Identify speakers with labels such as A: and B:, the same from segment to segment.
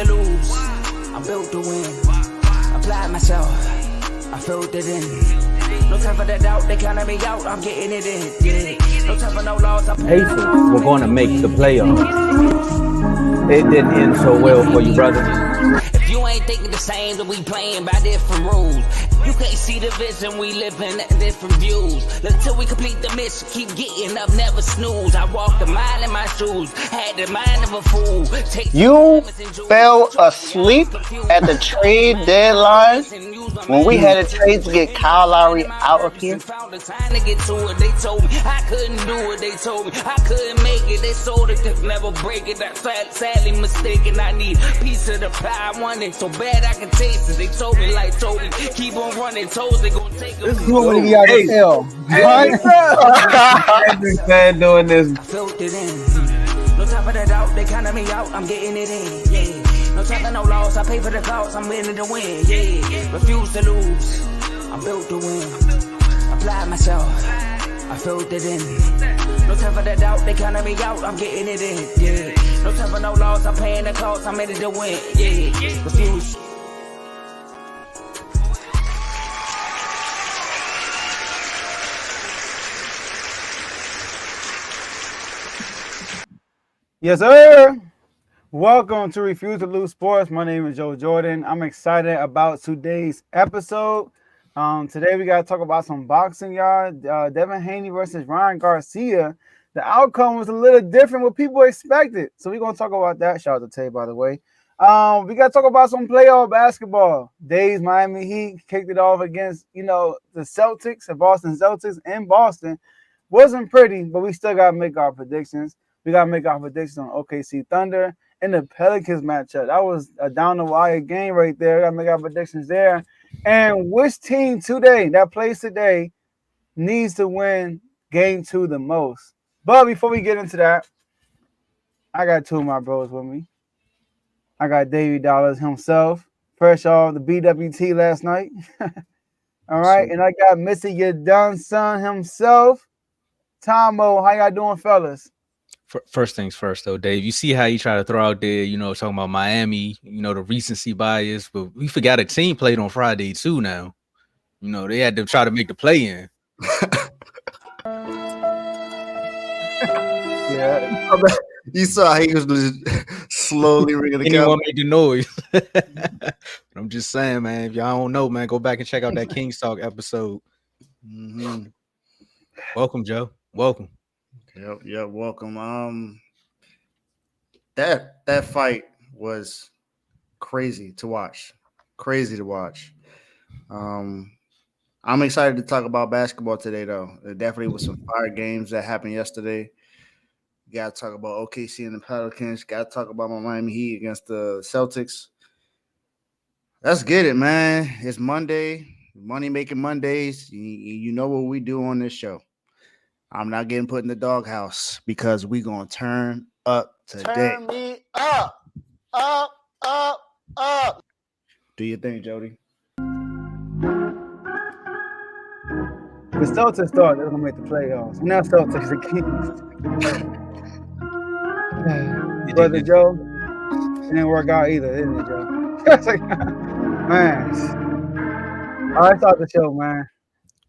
A: to lose. I'm built to win. Apply myself. I filled it in. No time for the doubt. They counted me out. I'm getting it in. Yeah. No time for no loss.
B: Pacers were going to make the playoffs. It didn't end so well for you, brother.
A: If you ain't thinking the same, then we playing by different rules. You can't see the vision, we live in different views. Until we complete the mission, keep getting up, never snooze. I walked a mile in my shoes, had the mind of a fool.
C: You fell asleep at the trade deadline when we had a trade to get Kyle Lowry out of here.
A: They told me I couldn't do it. They told me I couldn't make it. They sold it, could never break it. That's sadly mistaken. I need a piece of the pie. I want it so bad I can taste it. They told me like Toby, keep on running. Toes they gonna take
D: this is what we got to tell.
B: I've been doing this.
A: I filled it in. No time for the doubt. They counted me out. I'm getting it in. Yeah. No time for no loss. I pay for the cost. I'm winning to win. Yeah. Refuse to lose. I'm built to win. Apply myself. I filled it in. No time for the doubt. They counted me out. I'm getting it in. Yeah. No time for no loss. I'm paying the cost. I'm in it to win. Yeah. Refuse.
D: Yes, sir. Welcome to Refuse to Lose Sports. My name is Joe Jordan. I'm excited about today's episode. Today we got to talk about some boxing, y'all. Devin Haney versus Ryan Garcia. The outcome was a little different what people expected. So we're going to talk about that. Shout out to Tay, by the way. We got to talk about some playoff basketball. Dave's Miami Heat kicked it off against, the Celtics, the Boston Celtics in Boston. Wasn't pretty, but we still got to make our predictions. We got to make our predictions on OKC Thunder and the Pelicans matchup. That was a down-the-wire game right there. We got to make our predictions there. And which team today, that plays today, needs to win game 2 the most? But before we get into that, I got two of my bros with me. I got Davey Dollars himself, fresh off the BWT last night. All right. And I got Mr. Your Done Son himself, Tomo. How y'all doing, fellas?
E: First things first, though, Dave. You see how you try to throw out there, talking about Miami, the recency bias, but we forgot a team played on Friday too. Now, they had to try to make the play in.
D: Yeah,
C: you saw how he was slowly ringing the
E: Anyone make the noise? But I'm just saying, man. If y'all don't know, man, go back and check out that King's Talk episode. Mm-hmm. Welcome, Joe. Welcome.
C: Yep, welcome. That fight was crazy to watch. I'm excited to talk about basketball today, though. There definitely was some fire games that happened yesterday. Got to talk about OKC and the Pelicans. Got to talk about my Miami Heat against the Celtics. Let's get it, man. It's Monday. Money-making Mondays. You know what we do on this show. I'm not getting put in the doghouse because we're going to turn up today.
F: Turn me up.
C: Do your thing, Jody.
D: the Celtics thought they were going to make the playoffs. And now Celtics the Kings. Brother Joe, it didn't work out either, didn't it, Joe? It's like, man. All right, start the show, man.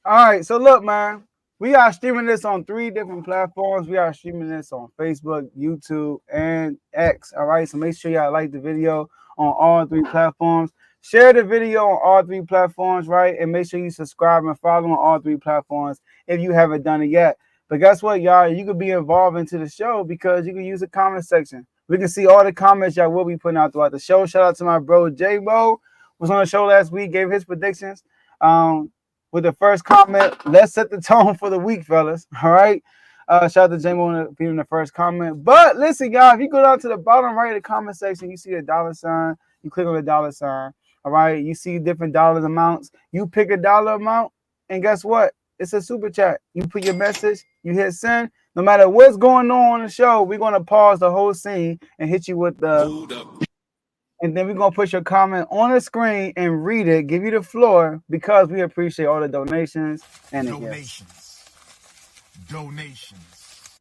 D: All right, so look, man. We are streaming this on 3 different platforms. We are streaming this on Facebook, YouTube, and X. All right, so make sure y'all like the video on all 3 platforms. Share the video on all 3 platforms, right? And make sure you subscribe and follow on all 3 platforms if you haven't done it yet. But guess what, y'all? You can be involved into the show because you can use the comment section. We can see all the comments y'all will be putting out throughout the show. Shout out to my bro, J-Bo, was on the show last week, gave his predictions. With the first comment, let's set the tone for the week, fellas. All right. Shout out to J-Mo for being the first comment. But listen, y'all, if you go down to the bottom right of the comment section, you see a $sign. You click on the $sign. All right. You see different dollar amounts. You pick a dollar amount, and guess what? It's a super chat. You put your message, you hit send. No matter what's going on the show, we're going to pause the whole scene and hit you with the... And then we're going to put your comment on the screen and read it, give you the floor, because we appreciate all the donations and the
G: Donations.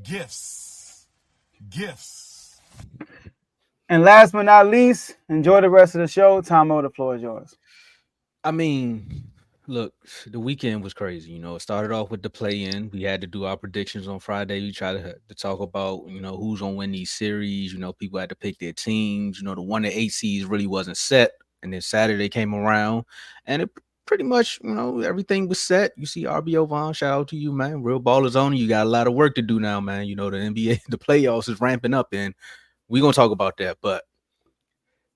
G: Gifts.
D: And last but not least, enjoy the rest of the show. Tomo, the floor is yours.
E: I mean, look, the weekend was crazy. You know, it started off with the play-in. We had to do our predictions on Friday. We tried to talk about, who's gonna win these series. You know, people had to pick their teams. You know, the 1 to 8 seeds really wasn't set. And then Saturday came around, and it pretty much, everything was set. You see RBO Vaughn, shout out to you, man. Real ball is on you. You got a lot of work to do now, man. You know, the NBA, the playoffs is ramping up, and we're gonna talk about that. But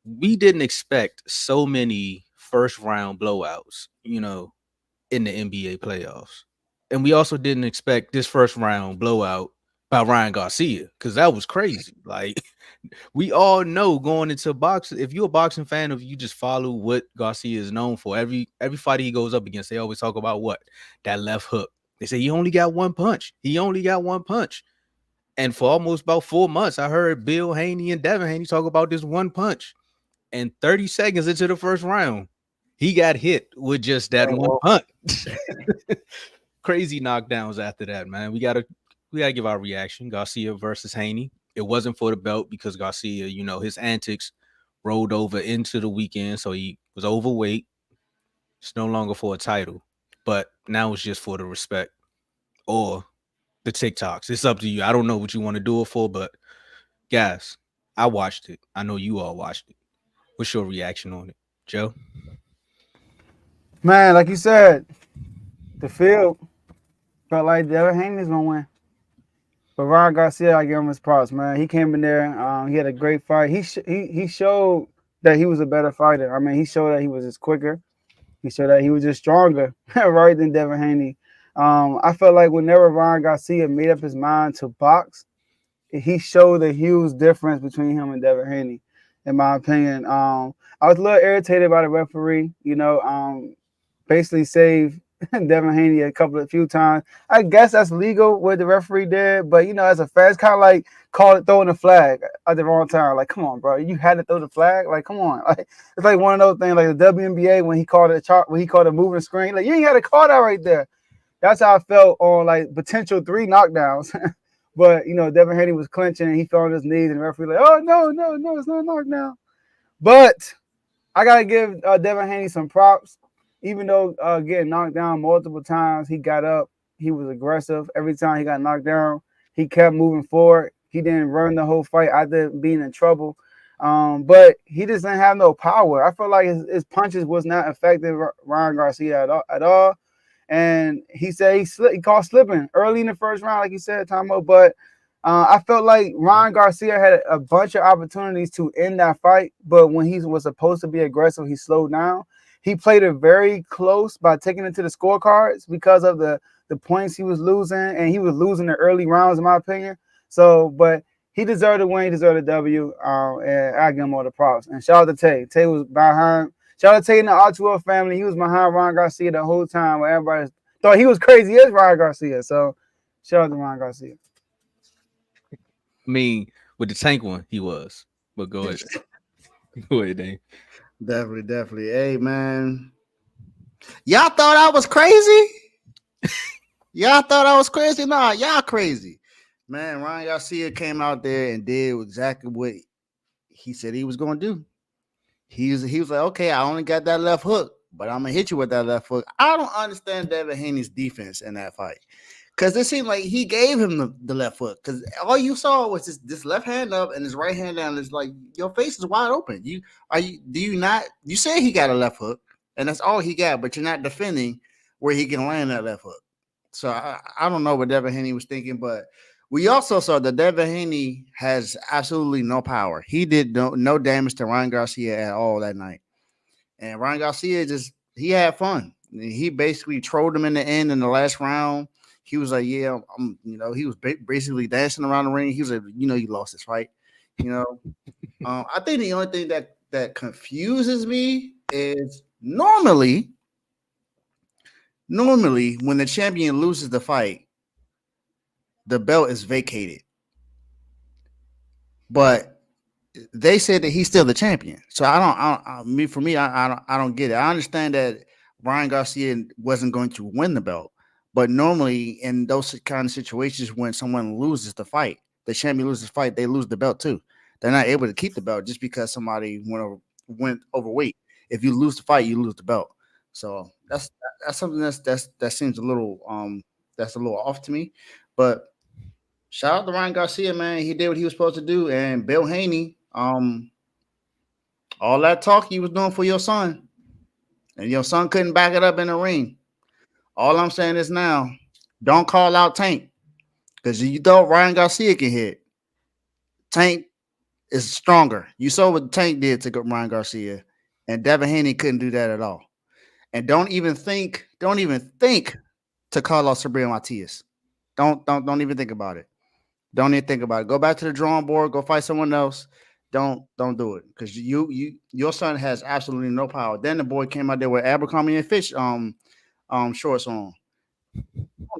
E: we didn't expect so many first round blowouts, in the NBA playoffs. And we also didn't expect this first round blowout by Ryan Garcia, because that was crazy. Like, we all know going into boxing, if you're a boxing fan, if you just follow what Garcia is known for, every fight he goes up against, they always talk about what? That left hook. They say he only got one punch. He only got one punch. And for almost about 4 months, I heard Bill Haney and Devin Haney talk about this one punch. And 30 seconds into the first round, he got hit with just that one punch. Crazy knockdowns after that, man. We gotta give our reaction. Garcia versus Haney. It wasn't for the belt because Garcia, his antics rolled over into the weekend, so he was overweight. It's no longer for a title, but now it's just for the respect or the TikToks. It's up to you. I don't know what you want to do it for, but guys, I watched it. I know you all watched it. What's your reaction on it, Joe?
D: Man, like you said, the field felt like Devin Haney's gonna win. But Ryan Garcia, I give him his props, man. He came in there. He had a great fight. He showed that he was a better fighter. I mean, he showed that he was just quicker. He showed that he was just stronger, right, than Devin Haney. I felt like whenever Ryan Garcia made up his mind to box, he showed a huge difference between him and Devin Haney, in my opinion. I was a little irritated by the referee, basically saved Devin Haney a few times. I guess that's legal what the referee did, but as a fan, it's kind of like throwing the flag at the wrong time. Like, come on, bro, you had to throw the flag. Like, come on, like it's like one of those things, like the WNBA when he called a moving screen. Like, you ain't had to call that right there. That's how I felt on like potential 3 knockdowns. But Devin Haney was clinching and he fell on his knees, and the referee like, oh no, it's not a knockdown. But I gotta give Devin Haney some props. Even though getting knocked down multiple times, he got up. He was aggressive. Every time he got knocked down, he kept moving forward. He didn't run the whole fight after being in trouble. But he just didn't have no power. I felt like his punches was not effective, Ryan Garcia at all. And he said he caught slipping early in the first round, like you said, Tomo. But I felt like Ryan Garcia had a bunch of opportunities to end that fight. But when he was supposed to be aggressive, he slowed down. He played it very close by taking it to the scorecards because of the points he was losing, and he was losing the early rounds, in my opinion. So, but he deserved to win. He deserved a W, and I give him all the props. And shout out to Tay. Tay was behind. Shout out to Tay and the R2L family. He was behind Ryan Garcia the whole time, where everybody thought he was crazy as Ryan Garcia. So, shout out to Ryan Garcia.
E: I mean, with the tank one, he was. But go ahead. Go ahead, Dave.
C: Definitely. Hey, man. Y'all thought I was crazy? Y'all thought I was crazy? Nah, y'all crazy. Man, Ryan Garcia came out there and did exactly what he said he was going to do. He was like, okay, I only got that left hook, but I'm going to hit you with that left hook. I don't understand Devin Haney's defense in that fight. Because it seemed like he gave him the left hook. Because all you saw was this left hand up and his right hand down. It's like your face is wide open. You say he got a left hook, and that's all he got, but you're not defending where he can land that left hook. So I don't know what Devin Haney was thinking, but we also saw that Devin Haney has absolutely no power. He did no damage to Ryan Garcia at all that night. And Ryan Garcia he had fun. He basically trolled him in the end in the last round. He was like, yeah, he was basically dancing around the ring. He was like, you lost this fight. I think the only thing that confuses me is normally when the champion loses the fight, the belt is vacated. But they said that he's still the champion. So I don't get it. I understand that Ryan Garcia wasn't going to win the belt. But normally in those kind of situations when someone loses the fight, the champion loses the fight, they lose the belt too. They're not able to keep the belt just because somebody went overweight. If you lose the fight, you lose the belt. So that's something that seems a little that's a little off to me. But shout out to Ryan Garcia, man. He did what he was supposed to do. And Bill Haney, all that talk he was doing for your son, and your son couldn't back it up in the ring. All I'm saying is now, don't call out Tank, because you thought Ryan Garcia can hit. Tank is stronger. You saw what Tank did to Ryan Garcia, and Devin Haney couldn't do that at all. And don't even think to call out Sabrina Matias. Don't even think about it. Don't even think about it. Go back to the drawing board. Go fight someone else. Don't do it, because your son has absolutely no power. Then the boy came out there with Abercrombie and Fitch shorts on.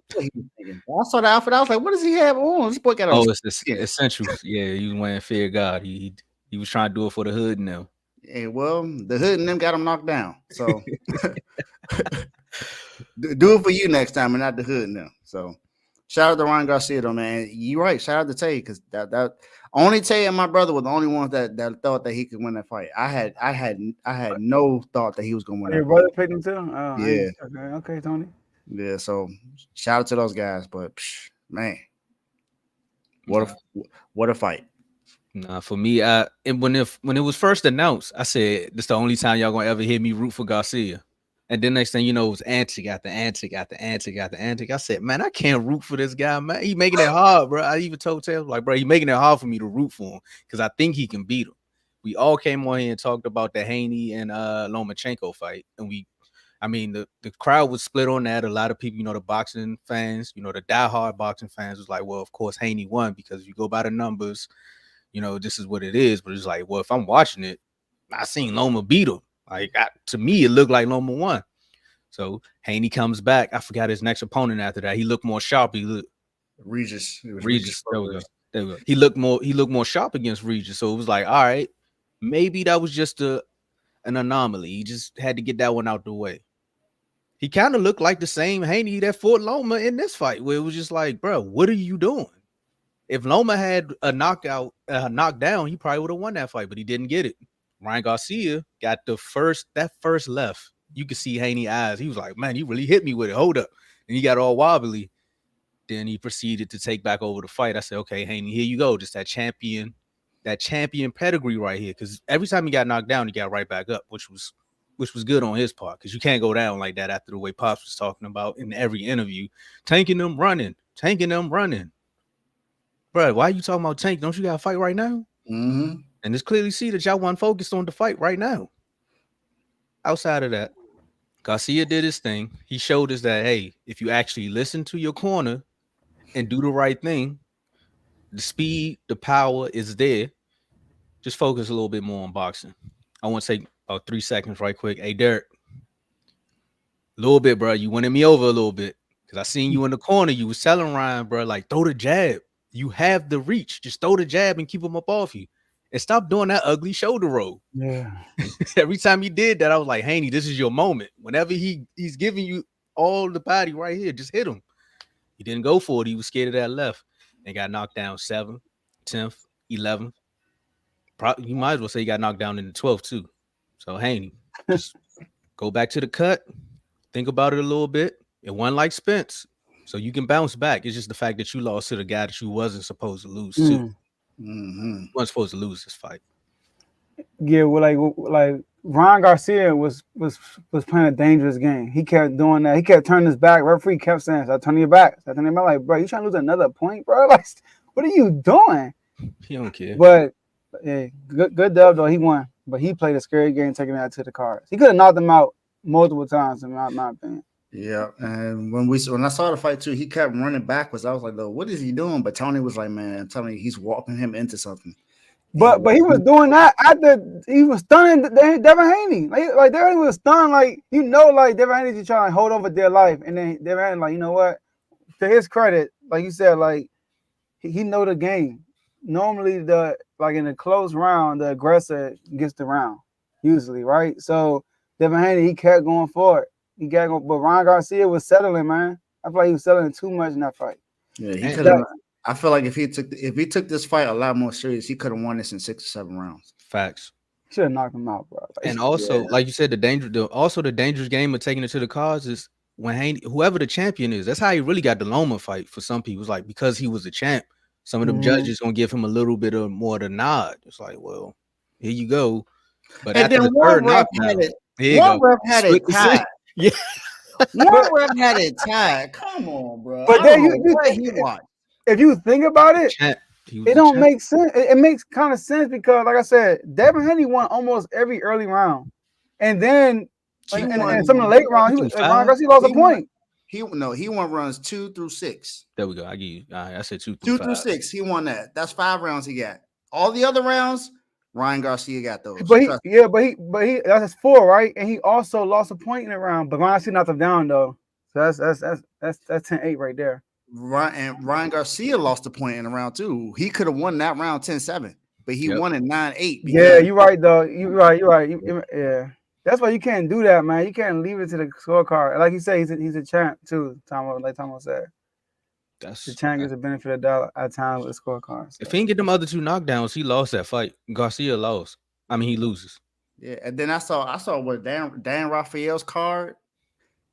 C: I saw the outfit. I was like, what does he have on? This boy got on.
E: Oh, it's the essentials. Yeah, he was wearing Fear God. He was trying to do it for the hood now.
C: Yeah, well, the hood and them got him knocked down. So do it for you next time and not the hood and them. So shout out to Ryan Garcia though, man. You're right. Shout out to Tay, because that only Tay and my brother were the only ones that thought that he could win that fight. I had no thought that he was gonna win.
D: Your brother picked him too? Oh,
C: yeah.
D: Okay, Tony.
C: Yeah, so shout out to those guys, but man, what a fight.
E: Nah, for me, and when it was first announced, I said this the only time y'all gonna ever hear me root for Garcia. And then next thing you know, it was antic after antic after antic after antic. I said, man, I can't root for this guy, man. He making it hard, bro. I even told Taylor, like, bro, he making it hard for me to root for him, because I think he can beat him. We all came on here and talked about the Haney and Lomachenko fight, and the crowd was split on that. A lot of people, the boxing fans, the diehard boxing fans was like, well, of course, Haney won, because if you go by the numbers, this is what it is. But it's like, well, if I'm watching it, I seen Loma beat him. Like, to me, it looked like Loma won. So Haney comes back. I forgot his next opponent after that. He looked more sharp. He looked
C: Regis.
E: Regis. There we go. He looked more sharp against Regis. So it was like, all right, maybe that was just an anomaly. He just had to get that one out the way. He kind of looked like the same Haney that fought Loma in this fight, where it was just like, bro, what are you doing? If Loma had a knockdown, he probably would have won that fight, but he didn't get it. Ryan Garcia got that first left. You could see Haney's eyes. He was like, man, you really hit me with it. Hold up. And he got all wobbly. Then he proceeded to take back over the fight. I said, okay, Haney, here you go. Just that champion pedigree right here. Because every time he got knocked down, he got right back up, which was good on his part, because you can't go down like that after the way Pops was talking about in every interview. Tanking them running. Bro, why are you talking about Tank? Don't you got to fight right now?
C: Mm-hmm.
E: And it's clearly see that y'all weren't focused on the fight right now. Outside of that, Garcia did his thing. He showed us that, hey, if you actually listen to your corner and do the right thing, the speed, the power is there. Just focus a little bit more on boxing. I want to take 3 seconds right quick. Hey, Derek, a little bit, bro. You winning me over a little bit, because I seen you in the corner. You was telling Ryan, bro, like, throw the jab. You have the reach. Just throw the jab and keep him up off you. And stop doing that ugly shoulder roll.
D: Yeah.
E: Every time he did that, I was like, Haney, this is your moment. Whenever he's giving you all the body right here, just hit him. He didn't go for it. He was scared of that left. And got knocked down 7th, 10th, 11th. Probably, you might as well say he got knocked down in the 12th too. So Haney, just go back to the cut. Think about it a little bit. It wasn't like Spence. So you can bounce back. It's just the fact that you lost to the guy that you wasn't supposed to lose to.
C: Mm-hmm.
E: You weren't supposed to lose this fight.
D: Yeah, well, like Ryan Garcia was playing a dangerous game. He kept doing that. He kept turning his back. Referee kept saying, "Stop turning your back." Stop turning your back. Like, bro, you trying to lose another point, bro? Like, what are you doing?
E: He don't care.
D: But yeah, good dub though. He won, but he played a scary game, taking that to the cards. He could have knocked him out multiple times, in my opinion.
C: Yeah, and when I saw the fight too, he kept running backwards. I was like, "Though, what is he doing?" But Tony was like, "Man, I'm telling you, he's walking him into something."
D: But he was doing that after he was stunning Devin Haney. Like Devin was stunned, like like Devin Haney just trying to hold on for dear life, and then Devin Haney, like, you know what? To his credit, like you said, like he know the game. Normally, in a close round, the aggressor gets the round, usually, right? So Devin Haney, he kept going for it. But Ryan Garcia was settling, man. I feel like he was settling too much in that fight.
C: Yeah, he could have. I feel like if he took this fight a lot more serious, he could have won this in 6 or 7 rounds.
E: Facts.
D: Should have knocked him out, bro.
E: And also, like you said, the dangerous game of taking it to the cause is when Haney, whoever the champion is, that's how he really got the Loma fight for some people. It's like because he was a champ, some of them judges gonna give him a little bit of more the nod. It's like, well, here you go. But
C: And
E: after
C: then
E: the
C: one
E: third
C: ref
E: knockdown,
C: had it.
E: here you
C: One
E: go.
C: ref had it
E: Split decision.
C: tied.
E: Yeah.
C: One ref had it tied. Come on, bro.
D: But
C: I
D: then
C: don't know what he watched.
D: if you think about it,
E: Champ. He was
D: it
E: the
D: don't
E: champ.
D: make sense. It makes kind of sense because, like I said, Devin Haney won almost every early round, and then and some of the late rounds, Ryan Garcia lost a point.
C: He won runs 2 through 6.
E: There we go. I give you. I said 2 through
C: 2 through 6. He won that. That's 5 rounds he got. All the other rounds, Ryan Garcia got those.
D: But he that's 4, right? And he also lost a point in the round. But Ryan Garcia knocked him down though. So that's 10-8 right there.
C: Ryan Garcia lost a point in the round too. He could have won that round 10-7, but he won it 9-8.
D: Yeah, you're right though. You're right. Yeah. That's why you can't do that, man. You can't leave it to the scorecard. Like you say, he's a champ too. Like Tomo said, the champ gets a benefit of doubt at times with the scorecard. So.
E: If he didn't get them other 2 knockdowns, he lost that fight. Garcia lost. I mean, he loses.
C: Yeah, and then I saw what Dan Raphael's card.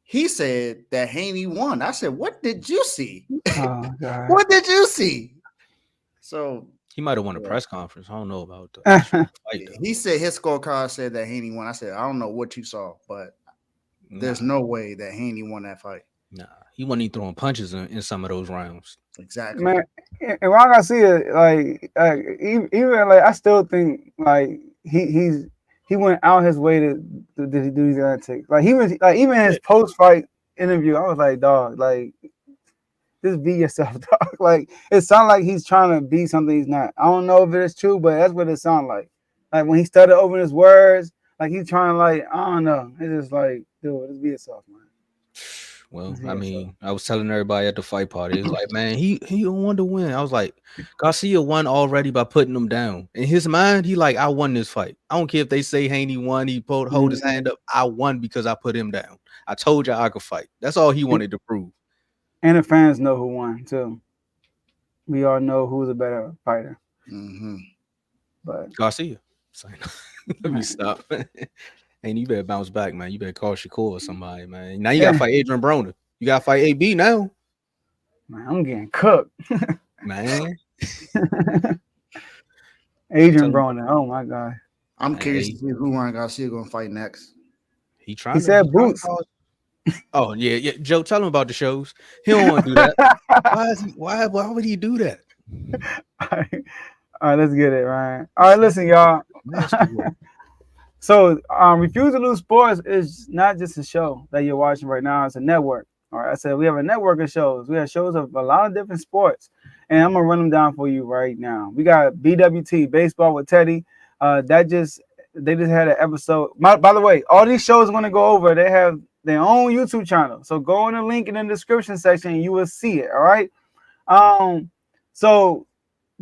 C: He said that Haney won. I said, "What did you see?
D: Oh, God.
C: What did you see?" So
E: he might have won a press conference. I don't know about the fight.
C: He said his scorecard said that Haney won. I said, "I don't know what you saw, but there's no way that Haney won that fight."
E: Nah, he wasn't even throwing punches in some of those rounds.
C: Exactly,
D: man. And Ron Garcia, like even like I still think like he went out his way to do these antics. Like he was like even his post fight interview, I was like, dog, like just be yourself, dog. Like it sounded like he's trying to be something he's not. I don't know if it is true, but that's what it sounded like. Like when he started opening his words, like he's trying to like I don't know. It's just like, dude, just be yourself, man.
E: Well, I mean, I was telling everybody at the fight party, it's like, man, he don't want to win. I was like, Garcia won already by putting him down. In his mind, he like, I won this fight. I don't care if they say Haney won. He hold his hand up. I won because I put him down. I told you I could fight. That's all he wanted to prove.
D: And the fans know who won too. We all know who's a better fighter. But
E: Garcia. Let me stop. And you better bounce back, man. You better call Shakur or somebody, man. Now you gotta fight Adrian Broner. You gotta fight AB now.
D: Man, I'm getting cooked.
E: Man.
D: Adrian Broner. Oh my God.
C: I'm curious to see who Ryan Garcia gonna fight next.
E: He
D: said Boots.
E: Oh yeah. Joe, tell him about the shows. He don't want to do that. Why would he do that?
D: All right, let's get it, Ryan. All right, listen, y'all. So, Refuse to Lose Sports is not just a show that you're watching right now. It's a network. All right, I said we have a network of shows. We have shows of a lot of different sports, and I'm gonna run them down for you right now. We got BWT, Baseball with Teddy. They just had an episode. By the way, all these shows I'm gonna go over. They have their own YouTube channel. So go on the link in the description section, and you will see it. All right. So.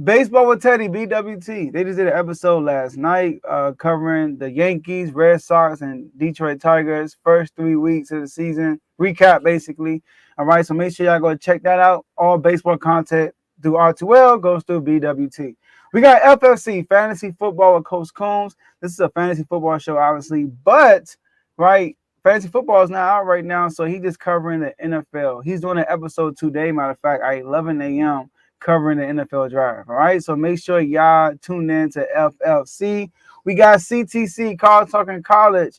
D: Baseball with Teddy, BWT. They just did an episode last night covering the Yankees, Red Sox, and Detroit Tigers first 3 weeks of the season. Recap, basically. All right, so make sure y'all go check that out. All baseball content through R2L goes through BWT. We got FFC, Fantasy Football with Coach Coombs. This is a fantasy football show, obviously, but, right, fantasy football is not out right now, so he's just covering the NFL. He's doing an episode today, matter of fact, at 11 a.m., covering the NFL draft. All right, so make sure y'all tune in to FFC. We got CTC, College Talking College.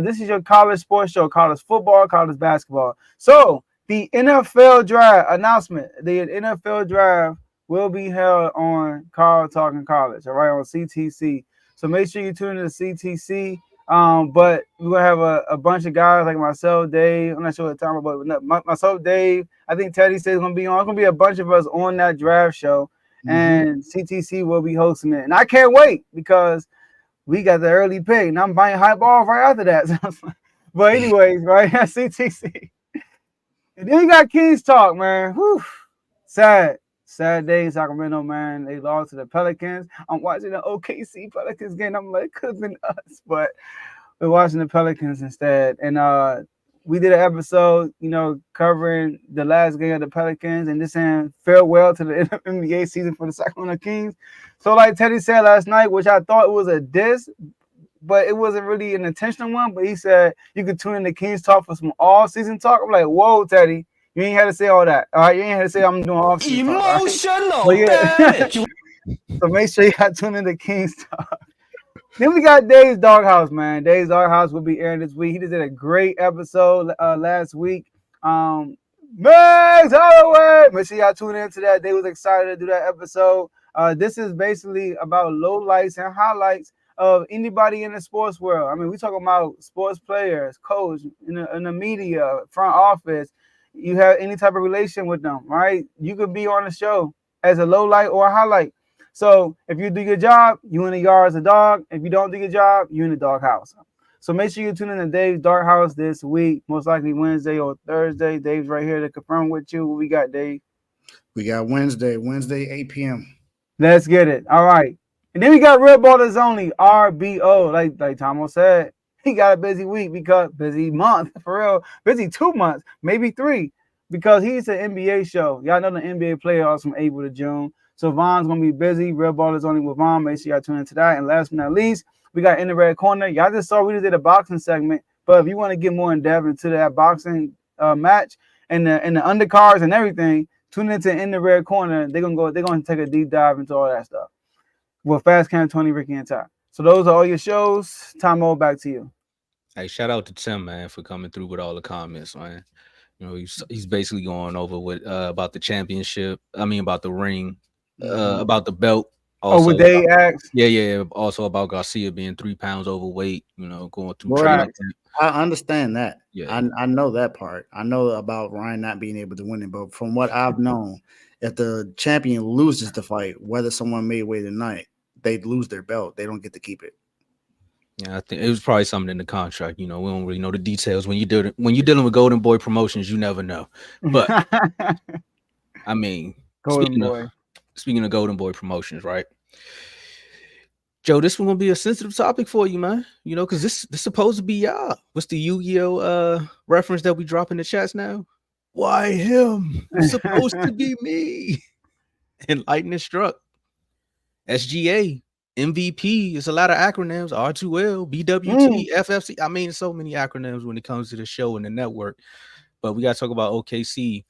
D: This is your college sports show, college football, college basketball. So the NFL draft announcement, the NFL draft will be held on College Talking College, all right, on CTC. So make sure you tune in to CTC. But we're gonna have a bunch of guys like myself, Dave. I'm not sure what time, but myself, Dave. I think Teddy says gonna be on. It's gonna be a bunch of us on that draft show, and CTC will be hosting it. And I can't wait because we got the early pick, and I'm buying high ball right after that. But anyways, right, CTC. And then you got Kings Talk, man. Whew. Sad day in Sacramento, man. They lost to the Pelicans. I'm watching the OKC Pelicans game. I'm like, could have been us, but we're watching the Pelicans instead. And we did an episode, covering the last game of the Pelicans and just saying farewell to the NBA season for the Sacramento Kings. So like Teddy said last night, which I thought was a diss, but it wasn't really an intentional one. But he said you could tune in to Kings Talk for some all-season talk. I'm like, whoa, Teddy, you ain't had to say all that. All right, you ain't had to say I'm doing off-season talk.
A: Emotional
D: Right?
A: damage.
D: So make sure you got tuned in to Kings Talk. Then we got Dave's Doghouse, man. Dave's Doghouse will be airing this week. He just did a great episode last week. Max Holloway. Make sure y'all tune into that. They was excited to do that episode. This is basically about lowlights and highlights of anybody in the sports world. I mean, we talking about sports players, coach, in the media, front office. You have any type of relation with them, right? You could be on the show as a lowlight or a highlight. So if you do your job, you in the yard as a dog. If you don't do your job, you in the doghouse. So make sure you tune in to Dave's Dark House this week, most likely Wednesday or Thursday. Dave's right here to confirm with you. What we got, Dave?
C: We got Wednesday, 8 p.m.
D: Let's get it. All right. And then we got Red Ballers Only, RBO. Like Tomo said, he got a busy week because busy month, for real. Busy 2 months, maybe 3, because he's an NBA show. Y'all know the NBA playoffs from April to June. So Von's going to be busy. Red Ballers Only with Von. Make sure y'all tune into that. And last but not least, we got In the Red Corner. Y'all just saw we just did a boxing segment. But if you want to get more in depth into that boxing match and the undercards and everything, tune into In the Red Corner. They're gonna take a deep dive into all that stuff. With Fast Cam, Tony, Ricky, and Ty. So those are all your shows. Tomo, back to you.
E: Hey, shout out to Tim, man, for coming through with all the comments, man. He's basically going over with about the championship. I mean, about the ring, about the belt. Also,
D: what they asked?
E: Yeah. Also about Garcia being 3 pounds overweight. Going through.
C: Well, I understand that.
E: Yeah,
C: I know that part. I know about Ryan not being able to win it, but from what I've known, if the champion loses the fight, whether someone made weight or not, they lose their belt. They don't get to keep it.
E: Yeah, I think it was probably something in the contract. We don't really know the details. When you're dealing with Golden Boy Promotions, you never know. But I mean, speaking of Golden Boy Promotions, right? Joe, this one gonna be a sensitive topic for you, man. Because this supposed to be y'all. What's the Yu-Gi-Oh reference that we drop in the chats now? Why him? It's supposed to be me. And lightning struck. SGA, MVP. It's a lot of acronyms. R2L, BWT, FFC. I mean, so many acronyms when it comes to the show and the network. But we gotta talk about OKC.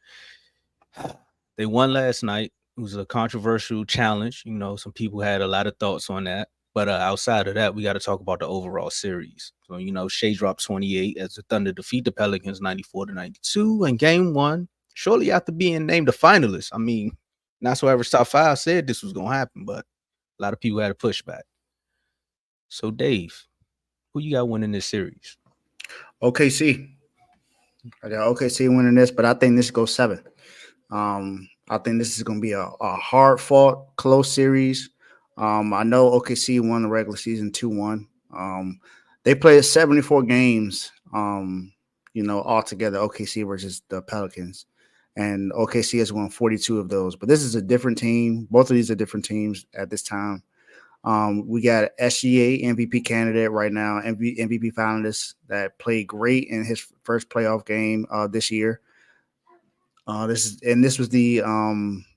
E: They won last night. It was a controversial challenge. Some people had a lot of thoughts on that. But outside of that, we got to talk about the overall series. So, Shea dropped 28 as the Thunder defeat the Pelicans 94-92 in game 1, shortly after being named a finalist. I mean, not so average top 5 said this was going to happen, but a lot of people had a pushback. So, Dave, who you got winning this series?
C: OKC. I got OKC winning this, but I think this goes 7. I think this is going to be a hard-fought, close series. I know OKC won the regular season 2-1. They played 74 games, altogether, OKC versus the Pelicans. And OKC has won 42 of those. But this is a different team. Both of these are different teams at this time. We got SGA MVP candidate right now, MVP finalist that played great in his first playoff game this year. This was the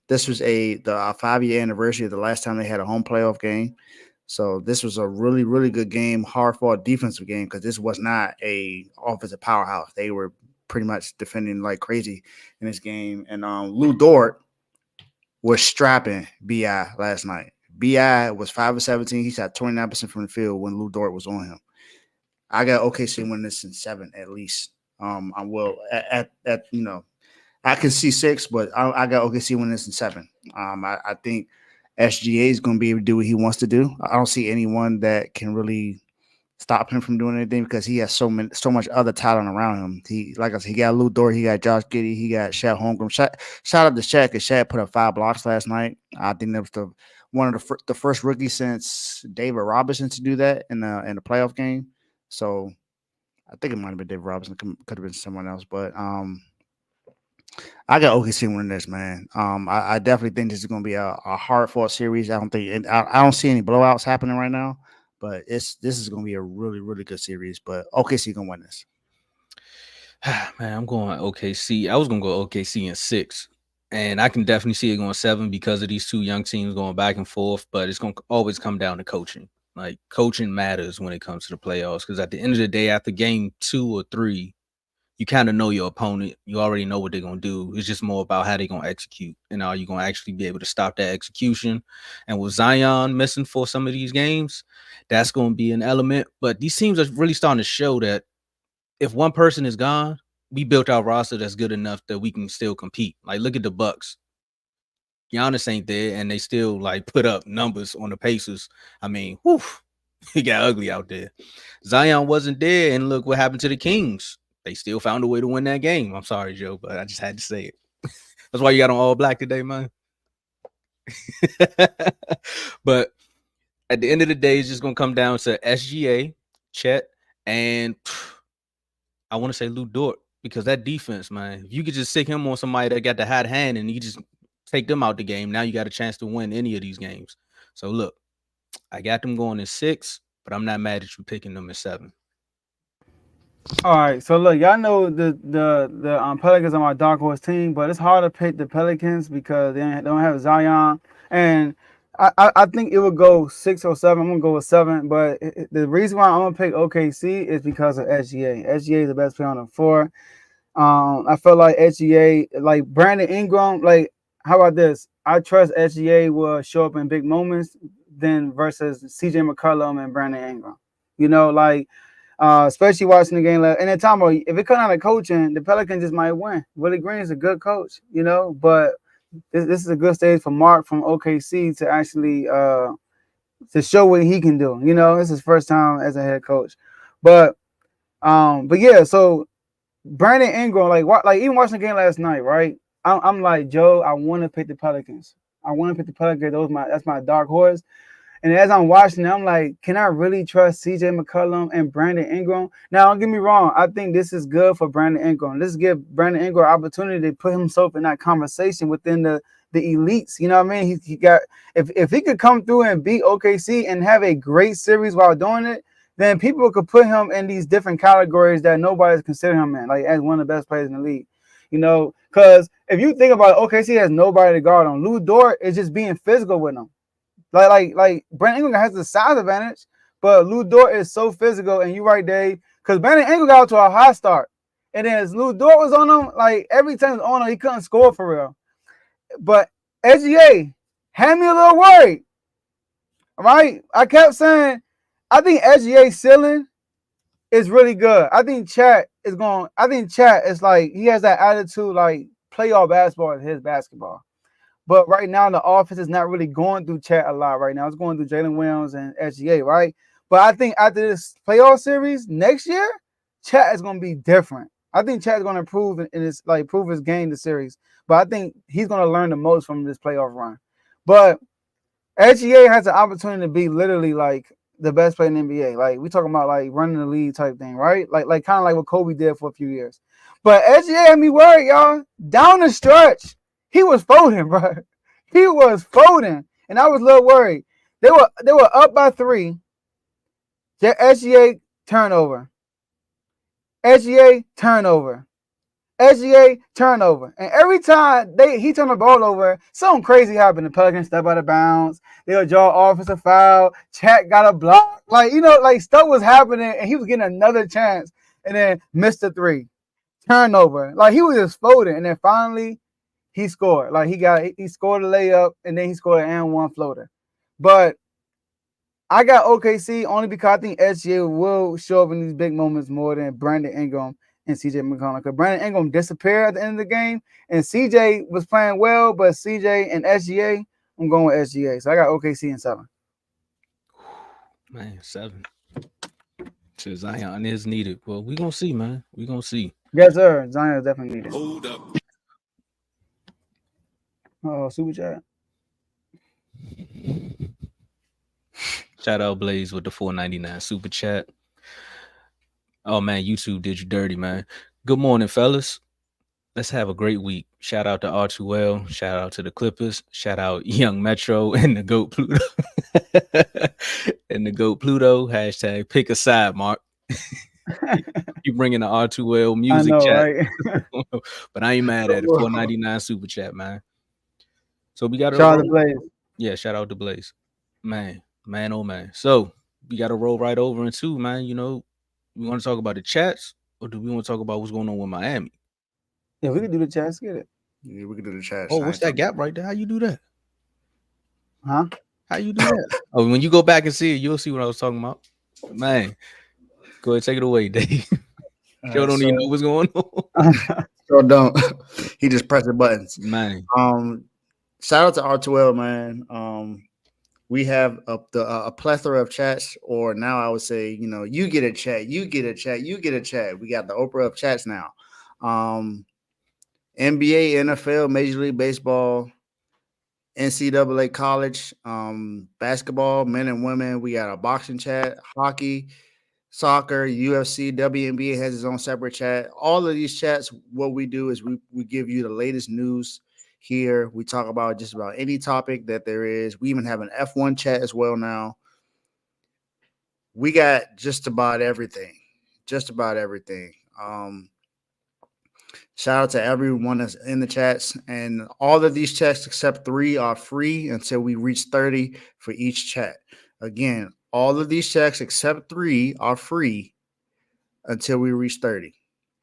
C: 5-year anniversary of the last time they had a home playoff game. So this was a really, really good game, hard-fought defensive game because this was not a offensive powerhouse. They were pretty much defending like crazy in this game. And Lou Dort was strapping B.I. last night. B.I. was 5 of 17. He shot 29% from the field when Lou Dort was on him. I got OKC winning this in 7 at least. I will I can see 6, but I got OKC winning this in 7. I think SGA is going to be able to do what he wants to do. I don't see anyone that can really stop him from doing anything because he has so much other talent around him. He got Lou Dort, he got Josh Giddey, he got Shaq Holmgren. Shout out to Shaq because Shaq put up 5 blocks last night. I think that was one of the first rookies since David Robinson to do that in the playoff game. So I think it might have been David Robinson. Could have been someone else, but I got OKC winning this, man. I definitely think this is going to be a hard-fought series. I don't see any blowouts happening right now, but this is going to be a really, really good series. But OKC going to win this.
E: Man, I'm going OKC. I was gonna go OKC in 6, and I can definitely see it going 7 because of these two young teams going back and forth. But it's gonna always come down to coaching. Like coaching matters when it comes to the playoffs because at the end of the day, after game 2 or 3, you kind of know your opponent. You already know what they're gonna do. It's just more about how they're gonna execute, and are you gonna actually be able to stop that execution? And with Zion missing for some of these games, that's gonna be an element. But these teams are really starting to show that if one person is gone, we built our roster that's good enough that we can still compete. Like, look at the Bucks. Giannis ain't there, and they still like put up numbers on the Pacers. I mean, whew, it got ugly out there. Zion wasn't there, and look what happened to the Kings. They still found a way to win that game. I'm sorry, Joe, but I just had to say it. That's why you got on all black today, man. But at the end of the day, it's just gonna come down to SGA, Chet, and I want to say Lou Dort because that defense, man, if you could just stick him on somebody that got the hot hand and you just take them out the game, now you got a chance to win any of these games. So look, I got them going in 6, but I'm not mad at you picking them in 7.
D: All right, so look, y'all know the Pelicans are my dark horse team, but it's hard to pick the Pelicans because they don't have Zion, and I think it would go 6 or 7. I'm gonna go with 7, but the reason why I'm gonna pick OKC is because of SGA. SGA is the best player on the floor. I feel like SGA, like Brandon Ingram, like how about this? I trust SGA will show up in big moments than versus CJ McCollum and Brandon Ingram. You know, like. Especially watching the game. And then Tomo, if it comes out of coaching, the Pelicans just might win. Willie Green is a good coach, you know, but this is a good stage for Mark from OKC to actually to show what he can do. You know, this is his first time as a head coach. But yeah, so Brandon Ingram, like even watching the game last night, right? I'm like, Joe, I want to pick the Pelicans. I want to pick the Pelicans. That's my dark horse. And as I'm watching it, I'm like, can I really trust CJ McCollum and Brandon Ingram? Now, don't get me wrong. I think this is good for Brandon Ingram. Let's give Brandon Ingram an opportunity to put himself in that conversation within the elites. You know what I mean? He got if he could come through and beat OKC and have a great series while doing it, then people could put him in these different categories that nobody's considering him in, like as one of the best players in the league. You know, because if you think about it, OKC has nobody to guard on. Lou Dort is just being physical with him. Like Brandon Ingram has the size advantage, but Lou Dort is so physical, and you right, Dave, because Brandon Ingram got to a high start, and then as Lou Dort was on him, like every time he was on him, he couldn't score for real. But SGA had me a little worried. All right, I kept saying, I think SGA's ceiling is really good. I think Chat is like he has that attitude, like playoff basketball is his basketball. But right now, the offense is not really going through Chat a lot right now. It's going through Jalen Williams and SGA, right? But I think after this playoff series next year, Chat is going to be different. I think Chat is going to prove his game this series. But I think he's going to learn the most from this playoff run. But SGA has an opportunity to be literally like the best player in the NBA. Like we talking about like running the league type thing, right? Like kind of like what Kobe did for a few years. But SGA had me worried, y'all. Down the stretch. He was folding, bro. He was folding, and I was a little worried. They were up by 3. SGA turnover. SGA turnover. SGA turnover. And every time he turned the ball over, something crazy happened. The Pelicans step out of bounds. They'll draw offensive foul. Chat got a block. Like, you know, like stuff was happening, and he was getting another chance, and then missed the 3. Turnover. Like he was just folding, and then finally he scored. Like he scored a layup, and then he scored an and one floater. But I got OKC only because I think SGA will show up in these big moments more than Brandon Ingram and CJ McCollum. Because Brandon Ingram disappeared at the end of the game, and CJ was playing well, but CJ and SGA, I'm going with SGA. So I got OKC in 7.
E: Man, 7. So Zion is needed. Well, we're going to see, man. We're going to see.
D: Yes, sir. Zion is definitely needed.
F: Hold up.
D: Oh, super chat.
E: Shout out Blaze with the $4.99 super chat. Oh man, YouTube did you dirty, man. Good morning, fellas. Let's have a great week. Shout out to R2L. Shout out to the Clippers. Shout out Young Metro and the GOAT Pluto. and the GOAT Pluto. Hashtag pick a side, Mark. You bringing the R2L
D: I
E: music
D: know,
E: chat,
D: right?
E: but I ain't mad at it. $4.99 super chat, man. So we got to
D: Shout out to Blaze.
E: yeah, shout out to Blaze, man, oh man. So we got to roll right over into, man. You know, we want to talk about the chats, or do we want to talk about what's going on with Miami?
D: Yeah, we can do the chat. Let's get it.
C: Yeah, we can do the chat.
E: Oh, what's that gap right there? How you do that?
D: Huh?
E: How you do that? Oh, when you go back and see it, you'll see what I was talking about. Man, go ahead, take it away, Dave. Joe don't even know what's going on.
C: Sure don't. He just pressing buttons.
E: Man,
C: Shout out to R2L, man. We have a plethora of chats, or now I would say, you know, you get a chat, you get a chat, you get a chat. We got the Oprah of chats now. NBA, NFL, Major League Baseball, NCAA college, basketball, men and women. We got a boxing chat, hockey, soccer, UFC, WNBA has its own separate chat. All of these chats, what we do is we give you the latest news here. We talk about just about any topic that there is. We even have an F1 chat as well now. We got just about everything. Just about everything. Shout out to everyone that's in the chats. And all of these chats except 3 are free until we reach 30 for each chat. Again, all of these chats except 3 are free until we reach 30.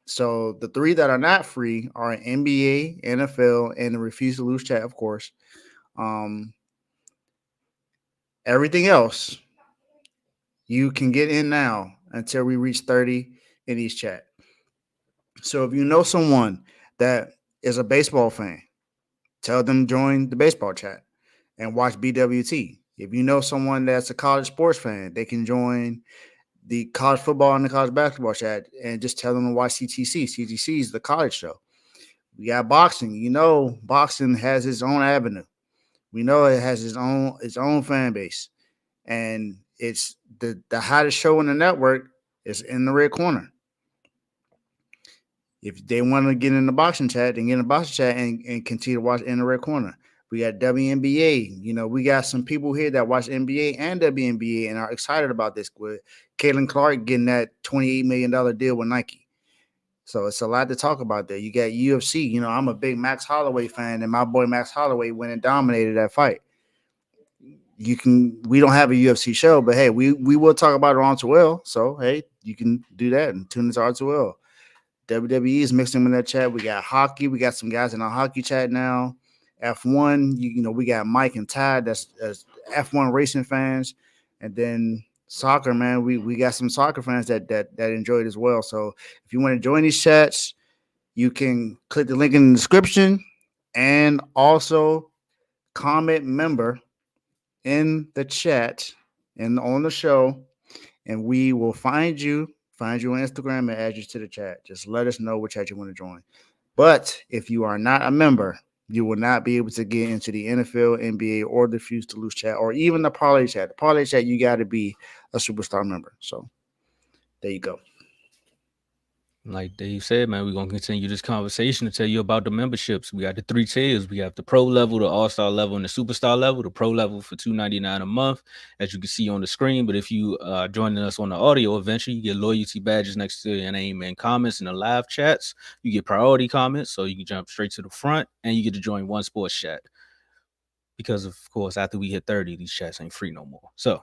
C: So the 3 that are not free are NBA, NFL, and the Refuse to Lose chat, of course. Everything else, you can get in now until we reach 30 in each chat. So if you know someone that is a baseball fan, tell them join the baseball chat and watch BWT. If you know someone that's a college sports fan, they can join the college football and the college basketball chat and just tell them to watch CTC. CTC is the college show. We got boxing. You know, boxing has its own avenue. We know it has its own fan base. And it's the hottest show on the network is in the red corner. If they want to get in the boxing chat, then get in the boxing chat and continue to watch in the red corner. We got WNBA. You know, we got some people here that watch NBA and WNBA and are excited about this. With Caitlin Clark getting that $28 million deal with Nike. So it's a lot to talk about there. You got UFC. You know, I'm a big Max Holloway fan, and my boy Max Holloway went and dominated that fight. We don't have a UFC show, but hey, we will talk about it on R2L. So hey, you can do that and tune into R2L. WWE is mixing in that chat. We got hockey. We got some guys in our hockey chat now. F1, you know, we got Mike and Todd that's F1 racing fans, and then soccer, man. We got some soccer fans that enjoy it as well. So if you want to join these chats, you can click the link in the description and also comment member in the chat and on the show, and we will find you on Instagram and add you to the chat. Just let us know which chat you want to join. But if you are not a member, you will not be able to get into the NFL, NBA, or the Refuse to Lose chat, or even the parlay chat. The parlay chat, you got to be a superstar member. So there you go.
E: like Dave said, man, we're going to continue this conversation to tell you about the memberships. We got the 3 tiers. We have the pro level, the all-star level, and the superstar level. The pro level for $2.99 a month, as you can see on the screen. But if you are joining us on the audio, eventually you get loyalty badges next to your name and comments in the live chats. You get priority comments, so you can jump straight to the front, and you get to join one sports chat. Because, of course, after we hit 30, these chats ain't free no more. So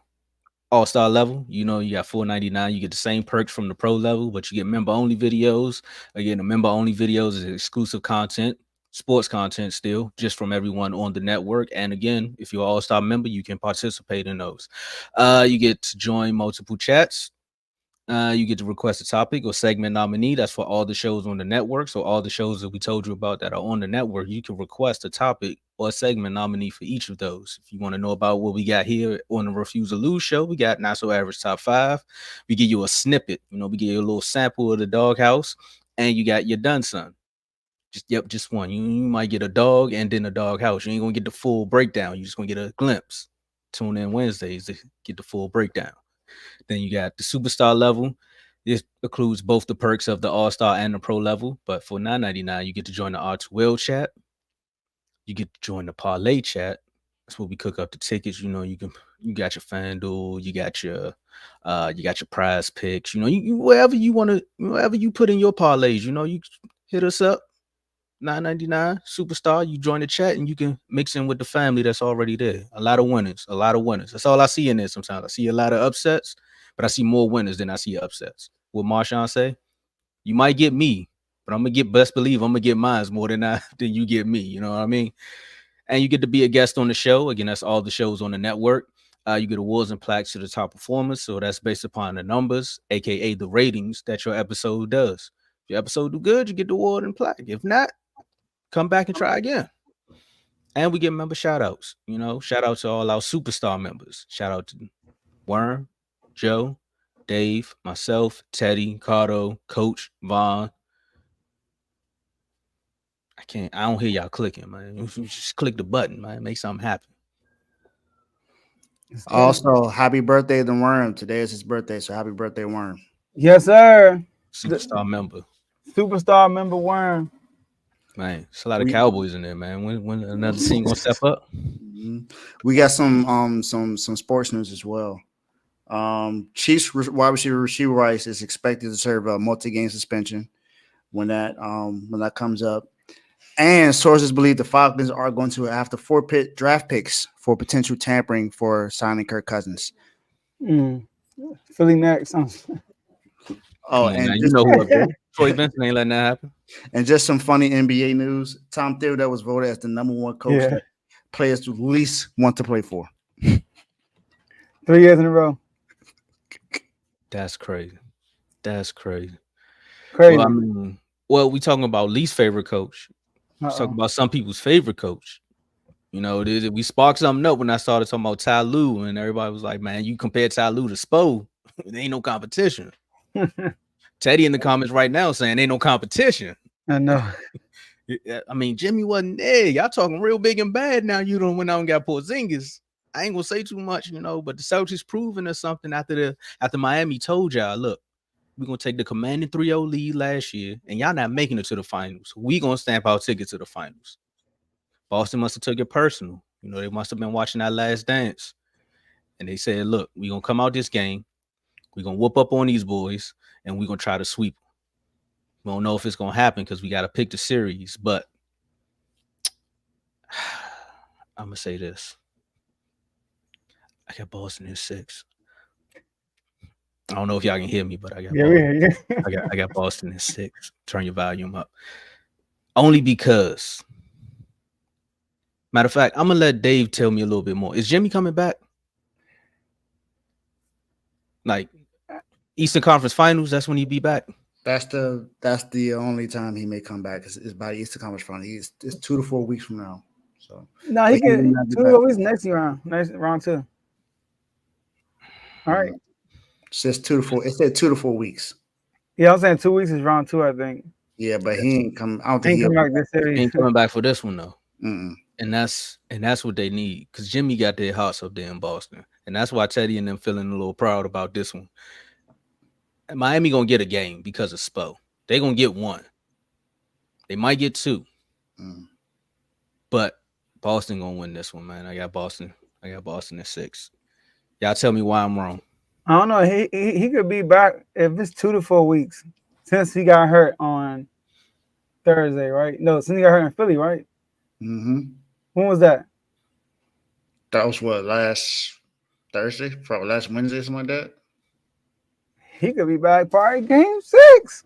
E: all-star level, you know, you got $4.99. You get the same perks from the pro level, but you get member-only videos. Again, the member-only videos is exclusive content, sports content still, just from everyone on the network. And again, if you're an all-star member, you can participate in those. You get to join multiple chats. You get to request a topic or segment nominee. That's for all the shows on the network. So all the shows that we told you about that are on the network, you can request a topic or a segment nominee for each of those. If you want to know about what we got here on the Refuse to Lose show, we got Not So Average Top 5. We give you a snippet. You know, we give you a little sample of the doghouse, and you got your done son. Just one. You might get a dog and then a doghouse. You ain't gonna get the full breakdown. You just gonna get a glimpse. Tune in Wednesdays to get the full breakdown. Then you got the superstar level. This includes both the perks of the all-star and the pro level. But for $9.99, you get to join the R2L chat. You get to join the parlay chat. That's what we cook up the tickets. You got your FanDuel, you got your prize picks. You wherever you put in your parlays. You hit us up. $9.99 superstar. You join the chat and you can mix in with the family that's already there. A lot of winners. That's all I see in there. Sometimes I see a lot of upsets, but I see more winners than I see upsets. What Marshawn say? You might get me, but I'm gonna get mines more than you get me. You know what I mean? And you get to be a guest on the show. Again, that's all the shows on the network. You get awards and plaques to the top performers. So that's based upon the numbers, aka the ratings that your episode does. If your episode do good, you get the award and plaque. If not, come back and try again. And we get member shout outs. Shout out to all our superstar members. Shout out to Worm, Joe, Dave, myself, Teddy, Cardo, Coach, Vaughn. I don't hear y'all clicking, man. Just click the button, man. Make something happen.
C: Also, happy birthday to Worm. Today is his birthday, so happy birthday, Worm.
D: Yes, sir.
E: Superstar member.
D: Superstar member Worm.
E: Man, it's a lot of Cowboys in there, man. When another team gonna step up?
C: We got some sports news as well. Chiefs wide receiver Rasheed Rice is expected to serve a multi-game suspension when that comes up. And sources believe the Falcons are going to have to forfeit draft picks for potential tampering for signing Kirk Cousins.
D: Philly next.
C: Oh,
E: and
C: and
E: you know who up there. Troy Benson ain't letting that happen.
C: And just some funny NBA news. Tom Thibodeau was voted as the number one coach that players least want to play for.
D: 3 years in a row.
E: That's crazy. Crazy. Well, we talking about least favorite coach. Let's talk about some people's favorite coach. We sparked something up when I started talking about Ty Lue, and everybody was like, man, you compare Ty Lue to Spo. There ain't no competition. Teddy in the comments right now saying ain't no competition.
D: I know.
E: I mean, Jimmy wasn't there. Y'all talking real big and bad now. You don't went out and got Porzingis. I ain't gonna say too much, but the Celtics proving us something after Miami told y'all, look, we're gonna take the commanding 3-0 lead last year, and y'all not making it to the finals. We gonna stamp our ticket to the finals. Boston must have took it personal. They must have been watching that Last Dance, and they said, look, we gonna come out this game, we gonna whoop up on these boys, and we gonna try to sweep them. We don't know if it's gonna happen because we gotta pick the series, but I'm gonna say this. I got Boston in 6. I don't know if y'all can hear me, but I got I got Boston in 6. Turn your volume up. Only because, matter of fact, I'm gonna let Dave tell me a little bit more. Is Jimmy coming back? Like Eastern Conference Finals, that's when he be back.
C: That's the only time he may come back is by the Eastern Conference Finals. It's 2 to 4 weeks from now. So
D: no, he can 2 weeks next round 2. All right.
C: It says 2 to 4. It said 2 to 4 weeks.
D: Yeah, I'm saying 2 weeks is round 2, I think.
C: Yeah, but he ain't coming. I don't think
D: he back this series.
E: He ain't coming back for this one though.
C: Mm-mm.
E: And that's what they need, because Jimmy got their hearts up there in Boston, and that's why Teddy and them feeling a little proud about this one. And Miami gonna get a game because of Spo. They gonna get 1. They might get 2, but Boston gonna win this one, man. I got Boston at 6. Y'all tell me why I'm wrong.
D: I don't know. He could be back if it's 2 to 4 weeks since he got hurt on Thursday, right? No, since he got hurt in Philly, right?
C: Mm-hmm.
D: When was that?
C: That was what, last Thursday? Probably last Wednesday, something like that.
D: He could be back probably game 6.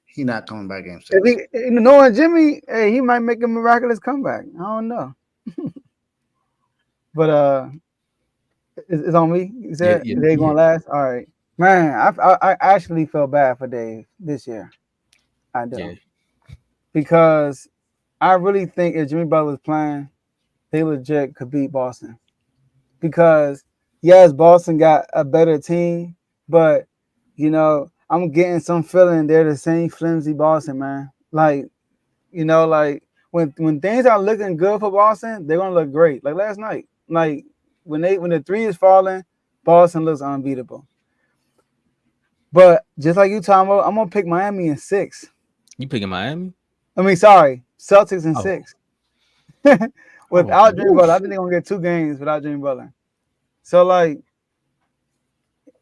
C: He not coming back game 6.
D: Knowing Jimmy, hey, he might make a miraculous comeback. I don't know. But it's on me. You said they gonna last. All right, man. I actually felt bad for Dave this year. I do, because I really think if Jimmy Butler was playing, they legit could beat Boston. Because yes, Boston got a better team, but I'm getting some feeling they're the same flimsy Boston, man. Like when things are looking good for Boston, they're gonna look great. Like last night, like. When the 3 is falling, Boston looks unbeatable. But just like you, Tomo, I'm gonna pick Miami in 6.
E: You picking Miami?
D: I mean, sorry, Celtics in 6. Without Jimmy Butler, I think they're gonna get 2 games without Jimmy Butler. So like,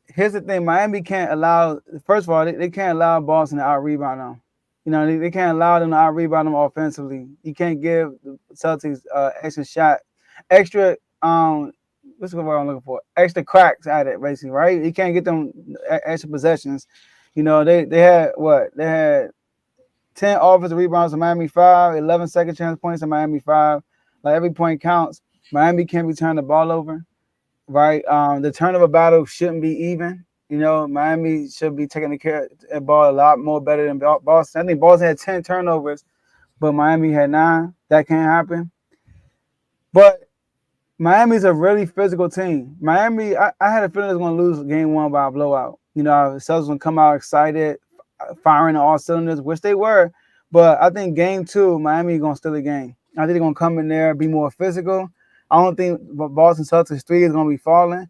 D: here's the thing: Miami can't allow. First of all, they can't allow Boston to out rebound them. You know, they can't allow them to out rebound them offensively. You can't give the Celtics extra shot, extra what's the word I'm looking for? Extra cracks at it, basically, right? You can't get them extra possessions. You know, they had what? They had 10 offensive rebounds to Miami 5, 11 second chance points to Miami 5. Like every point counts. Miami can't return the ball over, right? The turnover battle shouldn't be even. You know, Miami should be taking care of the ball a lot more better than Boston. I think Boston had 10 turnovers, but Miami had 9. That can't happen. But Miami's a really physical team. Miami, I had a feeling it was going to lose game 1 by a blowout. You know, the Celtics going to come out excited, firing on all cylinders, which they were. But I think game 2, Miami going to steal the game. I think they're going to come in there, be more physical. I don't think Boston Celtics 3 is going to be falling.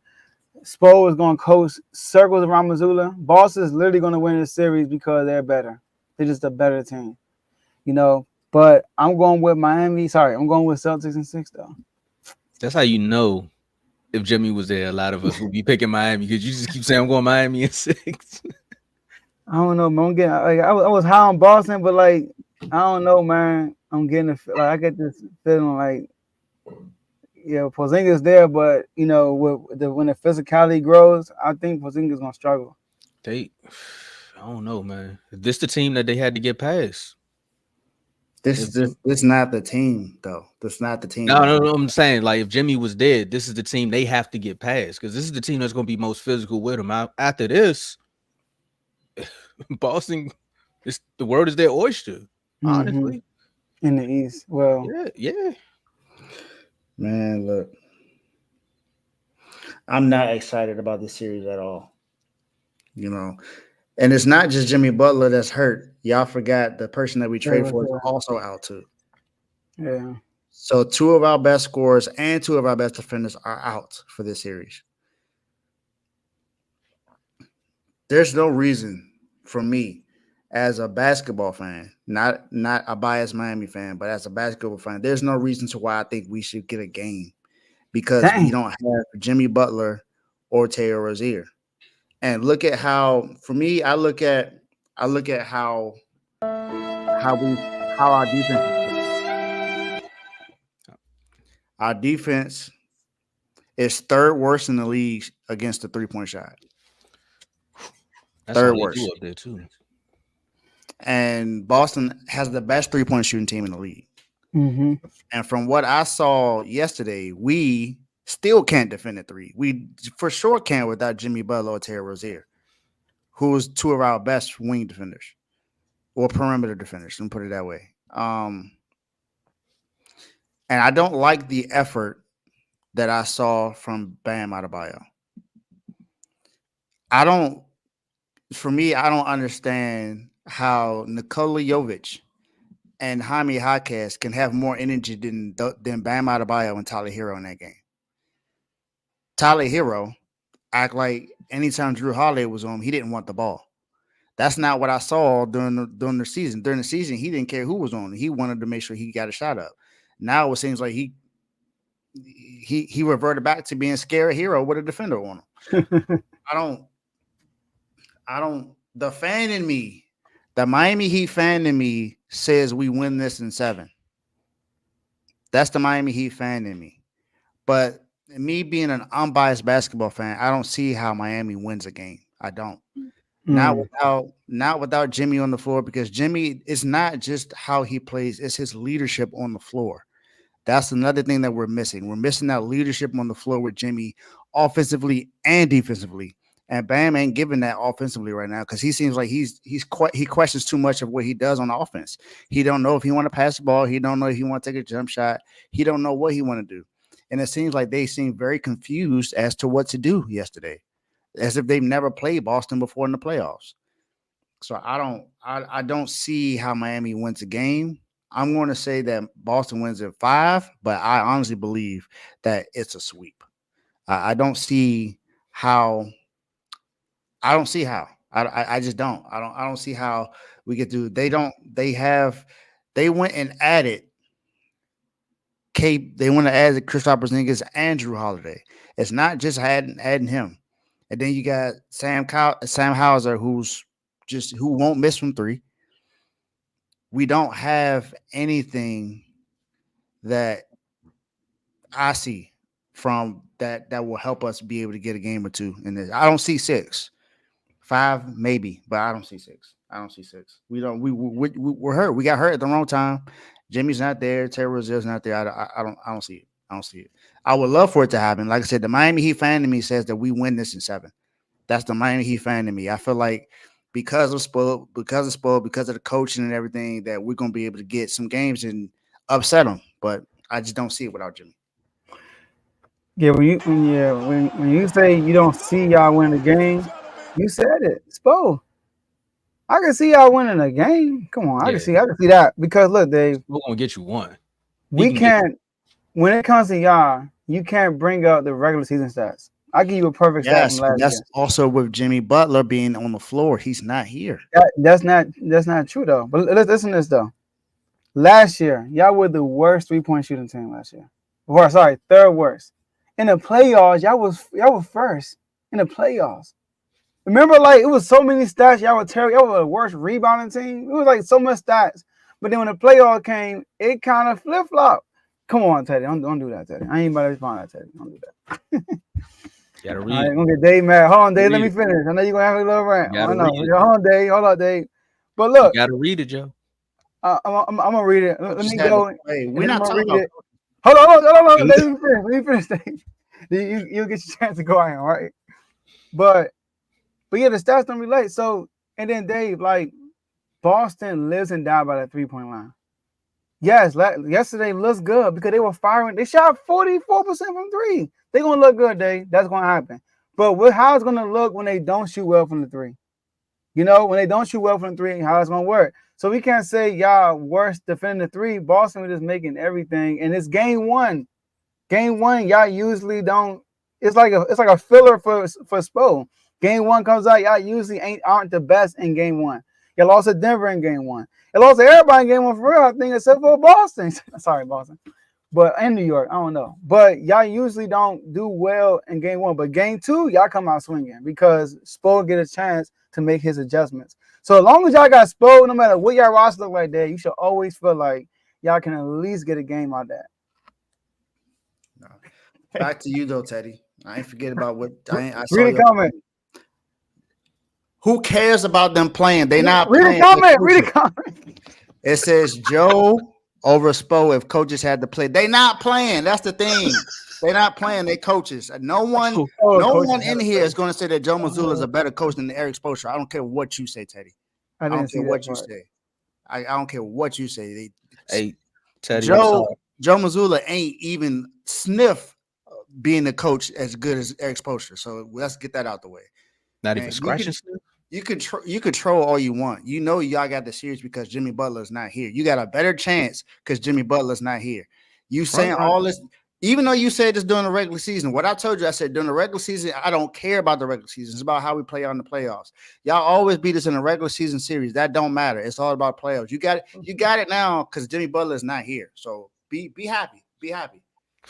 D: Spo is going to coach circles around Missoula. Boston is literally going to win this series because they're better. They're just a better team, you know. But I'm going with Miami. Sorry, I'm going with Celtics in 6, though.
E: That's how you know if Jimmy was there, a lot of us would be picking Miami because you just keep saying I'm going Miami in 6.
D: I don't know, man. I'm getting like I was high on Boston, but like I don't know, man. I'm getting I get this feeling like Porzingis there, but you know, when the physicality grows, I think Porzingis gonna struggle.
E: I don't know, man. This the team that they had to get past.
C: This not the team, though. This not the team.
E: No, I'm saying, like, if Jimmy was dead, this is the team they have to get past because this is the team that's going to be most physical with him. After this, Boston, the world is their oyster, honestly.
D: In the East, well,
E: yeah.
C: Man, look, I'm not excited about this series at all. You know, and it's not just Jimmy Butler that's hurt. Y'all forgot the person that we traded for is also out too.
D: Yeah.
C: So 2 of our best scorers and 2 of our best defenders are out for this series. There's no reason for me as a basketball fan, not a biased Miami fan, but as a basketball fan, there's no reason to why I think we should get a game because we don't have Jimmy Butler or Terry Rozier. And look at how, for me, I look at how our defense. Our defense is 3rd worst in the league against the 3-point shot.
E: That's
C: 3rd worst
E: up there too.
C: And Boston has the best 3-point shooting team in the league.
D: Mm-hmm.
C: And from what I saw yesterday, we still can't defend a 3. We for sure can't without Jimmy Butler or Terry Rozier, who is 2 of our best wing defenders or perimeter defenders. Let me put it that way. And I don't like the effort that I saw from Bam Adebayo. I don't understand how Nikola Jovic and Jaime Jaquez can have more energy than Bam Adebayo and Tyler Hero in that game. Tyler Hero act like anytime Drew Holiday was on him, he didn't want the ball. That's not what I saw during the season. During the season, he didn't care who was on him. He wanted to make sure he got a shot up. Now it seems like he reverted back to being scared Hero with a defender on him. I don't. The fan in me, the Miami Heat fan in me says we win this in 7. That's the Miami Heat fan in me. But me being an unbiased basketball fan, I don't see how Miami wins a game. I don't. Not without Jimmy on the floor, because Jimmy is not just how he plays, it's his leadership on the floor. That's another thing that we're missing. We're missing that leadership on the floor with Jimmy offensively and defensively. And Bam ain't giving that offensively right now because he seems like he questions too much of what he does on offense. He don't know if he want to pass the ball. He don't know if he want to take a jump shot. He don't know what he want to do. And it seems like they seem very confused as to what to do yesterday, as if they've never played Boston before in the playoffs. So I don't see how Miami wins a game. I'm going to say that Boston wins in 5, but I honestly believe that it's a sweep. I don't see how. I just don't. I don't see how we get to. They went and added They want to add Kristaps Porzingis and Drew Holiday. It's not just adding him. And then you got Sam Hauser, who won't miss from 3. We don't have anything that I see from that will help us be able to get a game or 2 in this. I don't see 6, 5 maybe, but I don't see 6. We're hurt. We got hurt at the wrong time. Jimmy's not there. Terry Rozier's not there. I don't see it. I don't see it. I would love for it to happen. Like I said, the Miami Heat fan in me says that we win this in 7. That's the Miami Heat fan in me. I feel like because of the coaching and everything, that we're gonna be able to get some games and upset them. But I just don't see it without Jimmy.
D: Yeah, when you say you don't see y'all win the game, you said it. Spo. I can see y'all winning a game. Come on, I can see that. Because look, Dave,
E: we're gonna get you one.
D: We can't when it comes to y'all, you can't bring up the regular season stats. I'll give you a perfect stat from last
C: that's
D: year.
C: Also with Jimmy Butler being on the floor. He's not here.
D: That's not true though. But listen to this though. Last year, y'all were the worst 3-point shooting team last year. Third worst. In the playoffs, y'all were first in the playoffs. Remember, like, it was so many stats. Y'all were terrible. Y'all were the worst rebounding team. It was like so much stats. But then when the playoff came, it kind of flip-flopped. Come on, Teddy. Don't do that, Teddy. I ain't about to respond to that, Teddy. Don't do that.
E: Gotta read.
D: All right, I'm going to get Dave mad. Hold on, Dave. Let me finish. I know you're going to have a little rant. Hold on, Dave. Hold on, Dave. But look.
E: You got to read it, Joe.
D: I'm going to read it. Let me go.
C: We're not talking about it.
D: Hold on. Let me finish, Dave. You'll get your chance to go out, all right? But yeah, the stats don't relate. So, and then Dave, like, Boston lives and dies by that 3-point line. Yes, yesterday looks good because they were firing. They shot 44% from 3. They're going to look good, Dave. That's going to happen. But how it's going to look when they don't shoot well from the 3? You know, when they don't shoot well from the 3, how it's going to work. So we can't say y'all worse defending the 3. Boston was just making everything. And it's game 1. Game 1, y'all usually don't. It's like a filler for Spo. Game 1 comes out, y'all usually aren't the best in game 1. Y'all lost to Denver in game 1. You lost to everybody in game 1 for real, I think, except for Boston. Sorry, Boston. But in New York, I don't know. But y'all usually don't do well in game 1. But game 2, y'all come out swinging because Spo get a chance to make his adjustments. So as long as y'all got Spo, no matter what y'all roster look like there, you should always feel like y'all can at least get a game out of that.
C: No. Back to you though, Teddy. I ain't forget about what I saw.
D: Read a comment.
C: Who cares about them playing? They not
D: playing. Read a comment.
C: It says Joe over Spo if coaches had to play. They not playing. That's the thing. They not playing. They coaches. No one in here is going to say that Joe Mazzulla is a better coach than Eric Spoelstra. I don't care what you say, Teddy. I don't care what you say. I don't care what you say.
E: Hey, Teddy.
C: Joe Mazzulla ain't even sniff being the coach as good as Eric Spoelstra. So let's get that out the way.
E: Not even scratching sniff.
C: You could troll all you want. You know y'all got the series because Jimmy Butler's not here. You got a better chance because Jimmy Butler's not here. You saying all this, even though you said this during the regular season. What I told you, I said during the regular season, I don't care about the regular season. It's about how we play on the playoffs. Y'all always beat us in a regular season series. That don't matter. It's all about playoffs. You got it now because Jimmy Butler's not here. So be happy. Be happy.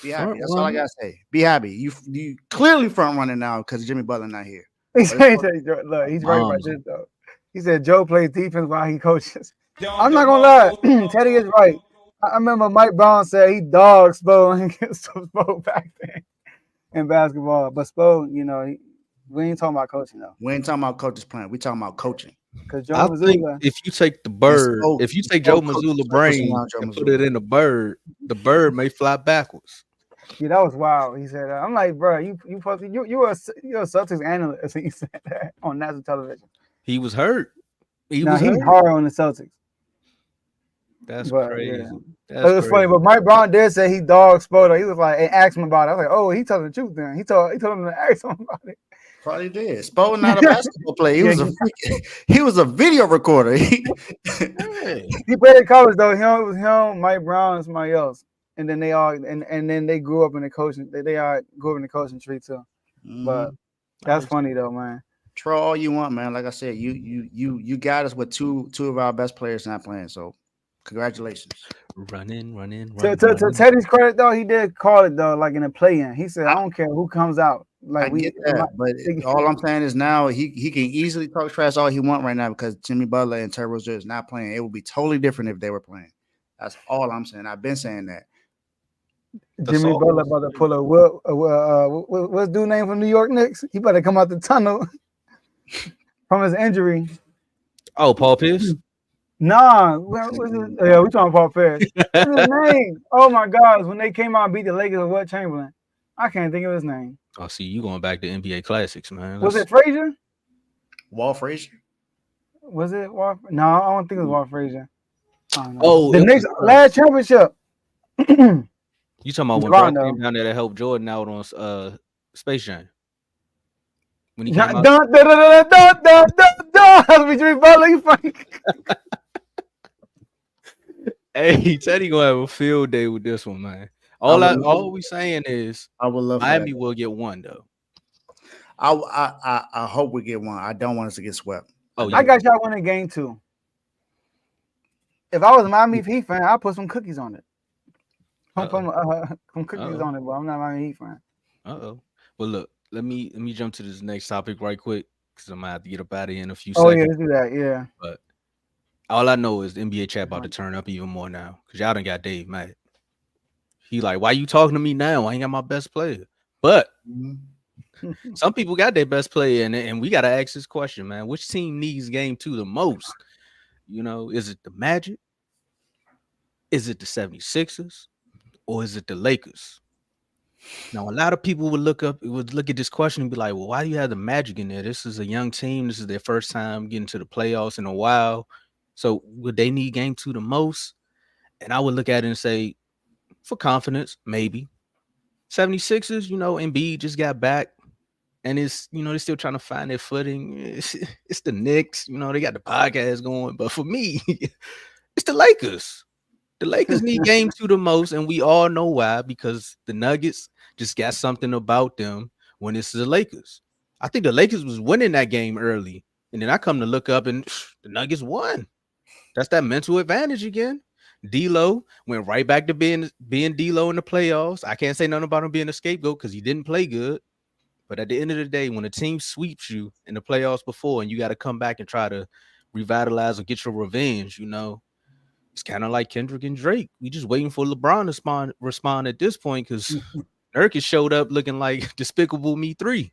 C: Be happy. That's all I gotta say. Be happy. You clearly front running now because Jimmy Butler not here.
D: Look, he's right about this though. He said Joe plays defense while he coaches. I'm not gonna lie, Teddy is right. I remember Mike Brown said he dogged Spo and gets Spo back then in basketball. But Spo, you know, we ain't talking about coaching though.
C: We ain't talking about coaches playing. We talking about coaching.
D: Because Joe Mazzulla,
E: if you take the bird, if you take Joe Mazzulla brain and put it in the bird may fly backwards.
D: Yeah, that was wild. He said, "I'm like, bro, you're a Celtics analyst." He said that on national television.
E: He was hurt.
D: He's hard on the Celtics.
E: That's crazy.
D: Yeah. It was funny, but Mike Brown did say he dogged Spo. He was like, and asked him about it. I was like, oh, he telling the truth then. He told him to ask him about it.
C: Probably did. Spo not a basketball player. He was a video recorder. He
D: played in college though. It was him, Mike Brown, and somebody else. And then they all and then they grew up in the coaching. They all grew up in the coaching tree too. But that's funny though, man.
C: Troll all you want, man. Like I said, you got us with two of our best players not playing. So congratulations.
E: Running.
D: To Teddy's credit, though, he did call it though, like in a play-in. He said, "I don't care who comes out." Like
C: I get that, but all I'm saying is now he can easily talk trash all he want right now because Jimmy Butler and Terry Rozier is not playing. It would be totally different if they were playing. That's all I'm saying. I've been saying that.
D: Jimmy Butler about to pull a what's dude name from New York Knicks? He better come out the tunnel from his injury.
E: Oh, Paul Pierce?
D: Nah, what was it? Yeah, we talking about Pierce. What's his name? Oh my God! When they came out and beat the Lakers with Will Chamberlain, I can't think of his name.
E: Oh, see, you going back to NBA classics, man.
D: Was it Frazier?
C: Walt Frazier?
D: Was it Walt? No, I don't think it was Walt Frazier.
E: Oh,
D: the Knicks last championship.
E: You talking about when Brock came down there to help Jordan out on Space Jam? When he came out?
D: Jimmy Butler, you funny.
E: Hey, Teddy gonna have a field day with this one, man. All we saying is
C: I would love
E: Miami will get one though.
C: I hope we get one. I don't want us to get swept.
E: Oh,
D: I got y'all winning game 2. If I was a Miami Heat fan, I'd put some cookies on it. Some cookies on it, but I'm not a Miami Heat fan.
E: Well, look, let me jump to this next topic right quick because I'm gonna have to get up out of here in a few seconds.
D: Oh yeah, let's do that. Yeah.
E: But all I know is the NBA chat about to turn up even more now because y'all done got Dave mad. He like, why you talking to me now? I ain't got my best player. But some people got their best player, and we gotta ask this question, man. Which team needs game 2 the most? You know, is it the Magic? Is it the 76ers? Or is it the Lakers? Now, a lot of people would look at this question and be like, well, why do you have the Magic in there? This is a young team. This is their first time getting to the playoffs in a while. So would they need game 2 the most? And I would look at it and say, for confidence, maybe. 76ers, you know, Embiid just got back. And it's, you know, they're still trying to find their footing. It's the Knicks, you know, they got the podcast going. But for me, it's the Lakers. The Lakers need game 2 the most, and we all know why, because the Nuggets just got something about them when it's the Lakers. I think the Lakers was winning that game early, and then I come to look up, and the Nuggets won. That's that mental advantage again. D'Lo went right back to being D'Lo in the playoffs. I can't say nothing about him being a scapegoat because he didn't play good. But at the end of the day, when a team sweeps you in the playoffs before, and you got to come back and try to revitalize or get your revenge, you know, it's kind of like Kendrick and Drake. We just waiting for LeBron to respond at this point because Nurkic showed up looking like Despicable Me 3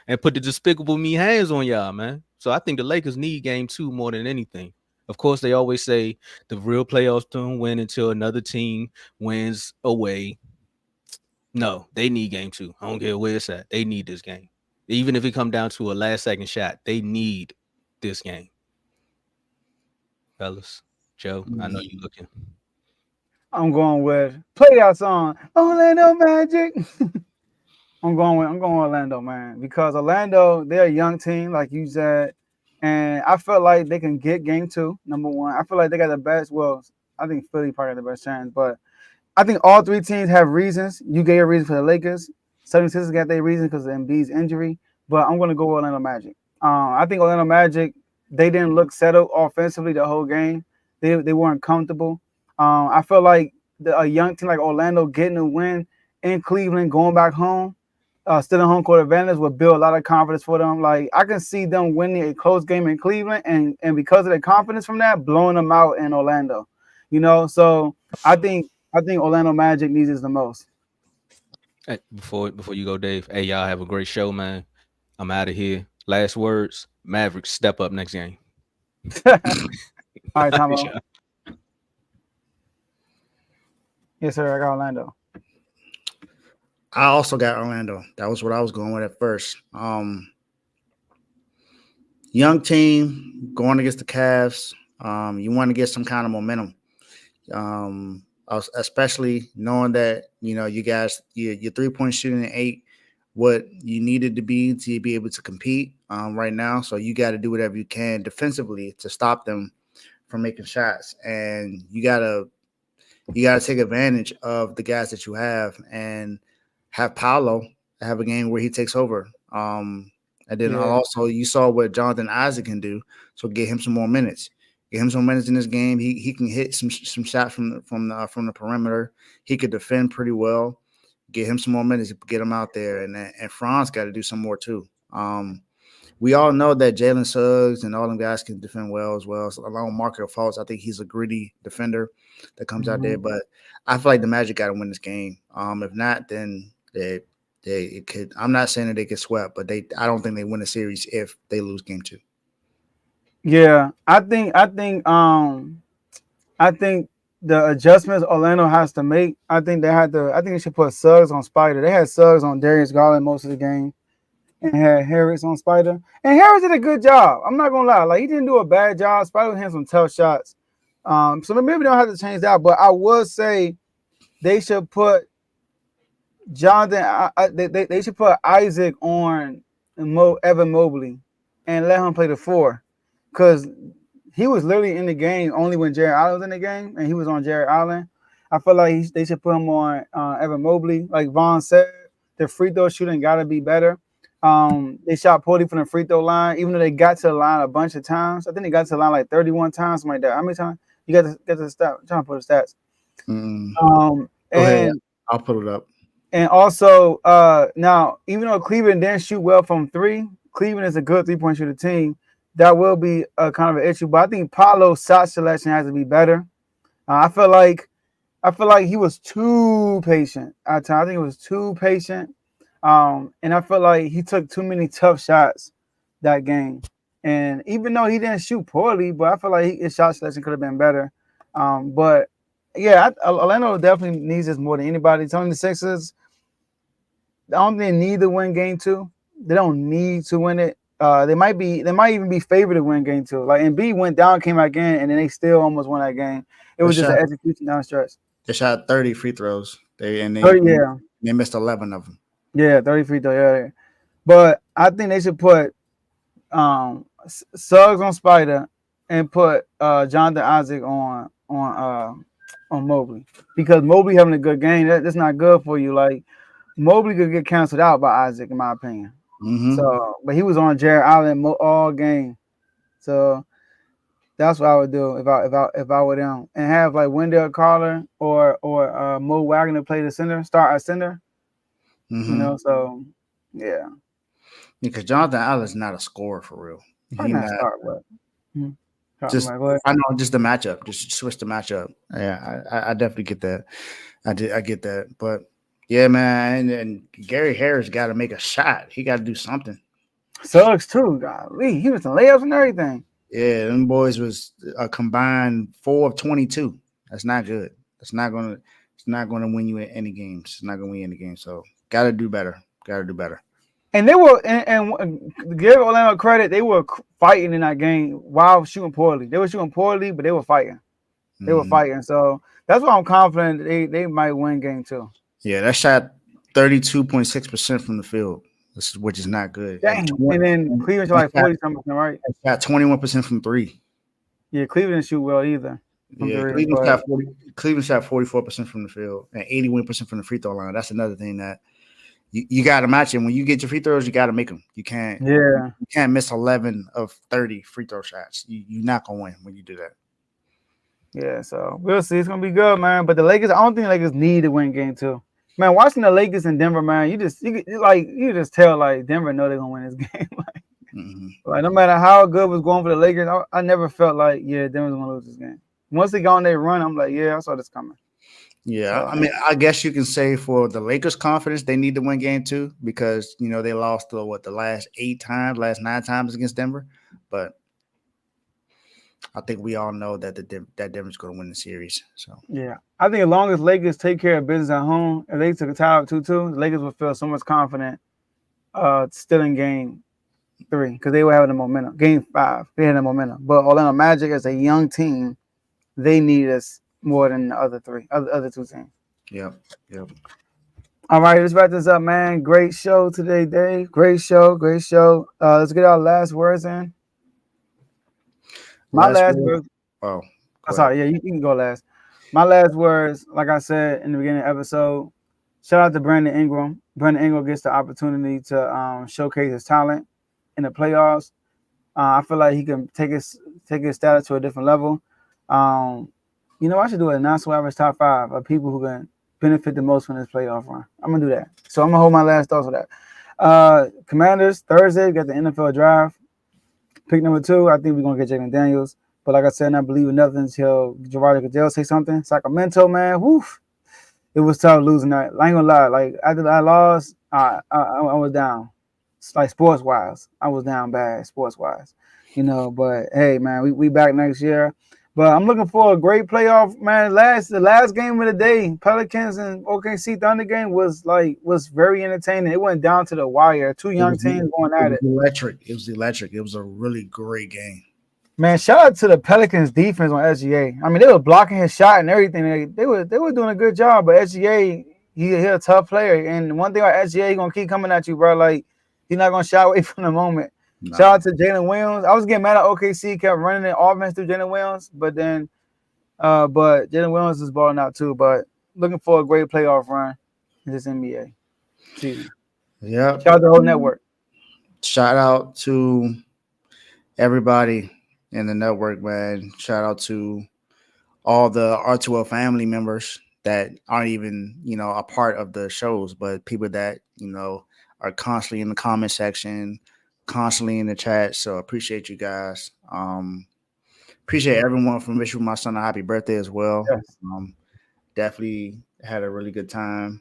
E: and put the Despicable Me hands on y'all, man. So I think the Lakers need game 2 more than anything. Of course, they always say the real playoffs don't win until another team wins away. No, they need game 2. I don't care where it's at. They need this game. Even if it come down to a last-second shot, they need this game. Fellas. Joe, I know you looking.
D: I'm going with play that song, Orlando Magic. I'm going with Orlando, man, because Orlando, they're a young team, like you said, and I feel like they can get game 2. Number 1, I feel like they got the best. Well, I think Philly probably got the best chance, but I think all 3 teams have reasons. You gave a reason for the Lakers. 76ers got their reason because of Embiid's injury, but I'm going to go with Orlando Magic. I think Orlando Magic, they didn't look settled offensively the whole game. They weren't comfortable. I feel like a young team like Orlando getting a win in Cleveland, going back home, still in home court advantage would build a lot of confidence for them. Like I can see them winning a close game in Cleveland, and because of their confidence from that, blowing them out in Orlando. You know, so I think Orlando Magic needs this the most.
E: Hey, before you go, Dave. Hey, y'all have a great show, man. I'm out of here. Last words: Mavericks step up next game.
D: All right, Tomo. Yes, sir. I got Orlando.
C: I also got Orlando. That was what I was going with at first. Young team going against the Cavs. You want to get some kind of momentum, especially knowing that you guys your 3-point shooting at 8, what you needed to be able to compete right now. So you got to do whatever you can defensively to stop them from making shots, and you gotta take advantage of the guys that you have and have Paolo have a game where he takes over. And then also you saw what Jonathan Isaac can do, so get him some more minutes. Get him some minutes in this game. He can hit some shots from the perimeter. He could defend pretty well. Get him some more minutes. Get him out there, and Franz got to do some more too. We all know that Jalen Suggs and all them guys can defend well as well. So along with Markelle Fultz, I think he's a gritty defender that comes out there. But I feel like the Magic got to win this game. If not, then they could. I'm not saying that they get swept, but I don't think they win the series if they lose game 2.
D: Yeah, I think the adjustments Orlando has to make. I think they should put Suggs on Spider. They had Suggs on Darius Garland most of the game, and had Harris on Spider. And Harris did a good job. I'm not gonna lie, like he didn't do a bad job. Spider had some tough shots. So maybe they don't have to change that. But I would say they should put Jonathan. They should put Isaac on Evan Mobley and let him play the 4. Because he was literally in the game only when Jared Allen was in the game, and he was on Jared Allen. I feel like they should put him on Evan Mobley. Like Vaughn said, the free throw shooting got to be better. They shot poorly from the free throw line, even though they got to the line a bunch of times. I think they got to the line like 31 times, something like that. How many times? You got to get to the stat. I'm trying to put the stats.
C: Go ahead. I'll put it up.
D: And also, now, even though Cleveland didn't shoot well from 3, Cleveland is a good 3-point shooter team. That will be a kind of an issue, but I think Paolo's shot selection has to be better. I feel like he was too patient at times. I think he was too patient, and I feel like he took too many tough shots that game. And even though he didn't shoot poorly, but I feel like his shot selection could have been better. But yeah, Orlando definitely needs this more than anybody. Telling the Sixers, I don't think they need to win game 2. They don't need to win it. They might even be favored to win game 2. Like Embiid went down, came back in, and then they still almost won that game. It was just an execution down the stretch.
C: They shot 30 free throws. They missed 11 of them.
D: Yeah, 30 free throws. Yeah. But I think they should put Suggs on Spider and put Jonathan Isaac on Mobley, because Mobley having a good game, that's not good for you. Like Mobley could get canceled out by Isaac, in my opinion. So, but he was on Jared Allen all game, so that's what I would do if I were them, and have like Wendell Carter or Mo Wagner play the center, start at center. You know, so yeah.
C: Because Jonathan Allen's not a scorer for real.
D: He's not start, but
C: just I know, just the matchup, just switch the matchup. Yeah, I definitely get that. I get that, but. Yeah, man, and Gary Harris got to make a shot. He got to do something.
D: Suggs too, golly, he was in layups and everything.
C: Yeah, them boys was a combined 4 of 22. That's not good. It's not gonna win you in any games. It's not gonna win you any games. So got to do better.
D: And they were, and give Orlando credit, they were fighting in that game while shooting poorly. They were shooting poorly, but they were fighting. They were fighting. So that's why I'm confident they might win game 2.
C: Yeah, that shot 32.6% from the field, which is not good.
D: Dang. And then Cleveland shot like 40-something, right?
C: Shot 21% from 3.
D: Yeah, Cleveland didn't shoot well either.
C: Yeah, Cleveland shot 44% from the field and 81% from the free throw line. That's another thing that you got to match it. When you get your free throws, you got to make them. You can't miss 11 of 30 free throw shots. You're not gonna win when you do that.
D: Yeah, so we'll see. It's gonna be good, man. But the Lakers, I don't think the Lakers need to win game 2. Man, watching the Lakers in Denver, man, you just tell like Denver know they're gonna win this game. Like no matter how good was going for the Lakers, I never felt like Denver's gonna lose this game. Once they got on their run, I'm like, I saw this coming.
C: Yeah, I mean, I guess you can say for the Lakers' confidence, they need to win game 2 because they lost the last 9 times against Denver, but I think we all know that that Denver's going to win the series. So
D: yeah, I think as long as Lakers take care of business at home, if they took a tie up 2-2, the Lakers would feel so much confident still in game 3 because they were having the momentum. Game 5, they had the momentum. But Orlando Magic as a young team, they need us more than the other 2 teams.
C: Yep.
D: All right, let's wrap this up, man. Great show today, Dave. Great show. Let's get our last words in. My last words.
C: Oh,
D: sorry. Yeah, you can go last. My last words, like I said in the beginning of the episode, shout out to Brandon Ingram. Brandon Ingram gets the opportunity to showcase his talent in the playoffs. I feel like he can take his status to a different level. You know, I should do a non-score average top 5 of people who can benefit the most from this playoff run. I'm gonna do that. So I'm gonna hold my last thoughts for that. Commanders Thursday got the NFL draft. Pick number 2, I think we're gonna get Jalen Daniels. But like I said, I'm not believing nothing until Gerardo Goodell say something. Sacramento, man, woof. It was tough losing that. I ain't gonna lie. Like after I lost, I was down. It's like sports wise, I was down bad sports wise, you know. But hey, man, we back next year. But I'm looking for a great playoff, man. The last game of the day, Pelicans and OKC Thunder game was very entertaining. It went down to the wire. Two young teams going at it.
C: Electric. It was electric. It was a really great game.
D: Man, shout out to the Pelicans defense on SGA. I mean, they were blocking his shot and everything. They were doing a good job. But SGA, he a tough player. And one thing about SGA, he's gonna keep coming at you, bro. Like he's not gonna shy away from the moment. No. Shout out to Jalen Williams. I was getting mad at OKC, kept running the offense through Jalen Williams, but Jalen Williams is balling out too. But looking for a great playoff run in this NBA season.
C: Yeah.
D: Shout out to the whole network.
C: Shout out to everybody in the network, man. Shout out to all the R2L family members that aren't even, you know, a part of the shows, but people that, you know, are constantly in the comment section, constantly in the chat. So appreciate you guys. Appreciate everyone from wishing my son a happy birthday as well.
D: Yes.
C: Definitely had a really good time.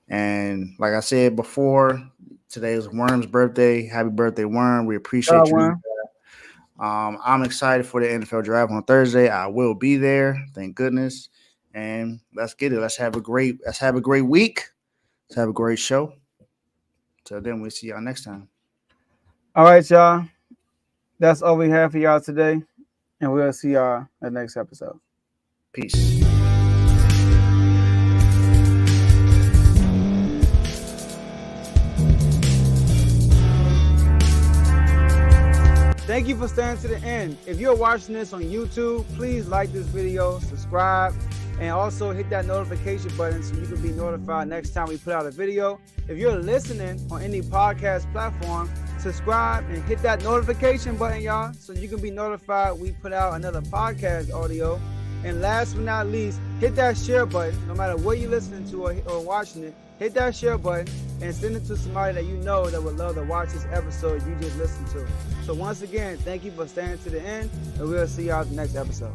C: And like I said before, today is Worm's birthday. Happy birthday, Worm. We appreciate you.
D: Worm.
C: I'm excited for the NFL draft on Thursday. I will be there. Thank goodness. And let's get it. Let's have a great week. Let's have a great show. Till then, we'll see y'all next time.
D: All right, y'all. That's all we have for y'all today. And we'll see y'all at the next episode.
C: Peace.
D: Thank you for staying to the end. If you're watching this on YouTube, please like this video, subscribe, and also hit that notification button so you can be notified next time we put out a video. If you're listening on any podcast platform, subscribe and hit that notification button, y'all, so you can be notified we put out another podcast audio. And last but not least, hit that share button. No matter what you're listening to or watching it, hit that share button and send it to somebody that you know that would love to watch this episode you just listened to. So once again, thank you for staying to the end, and we'll see y'all at the next episode.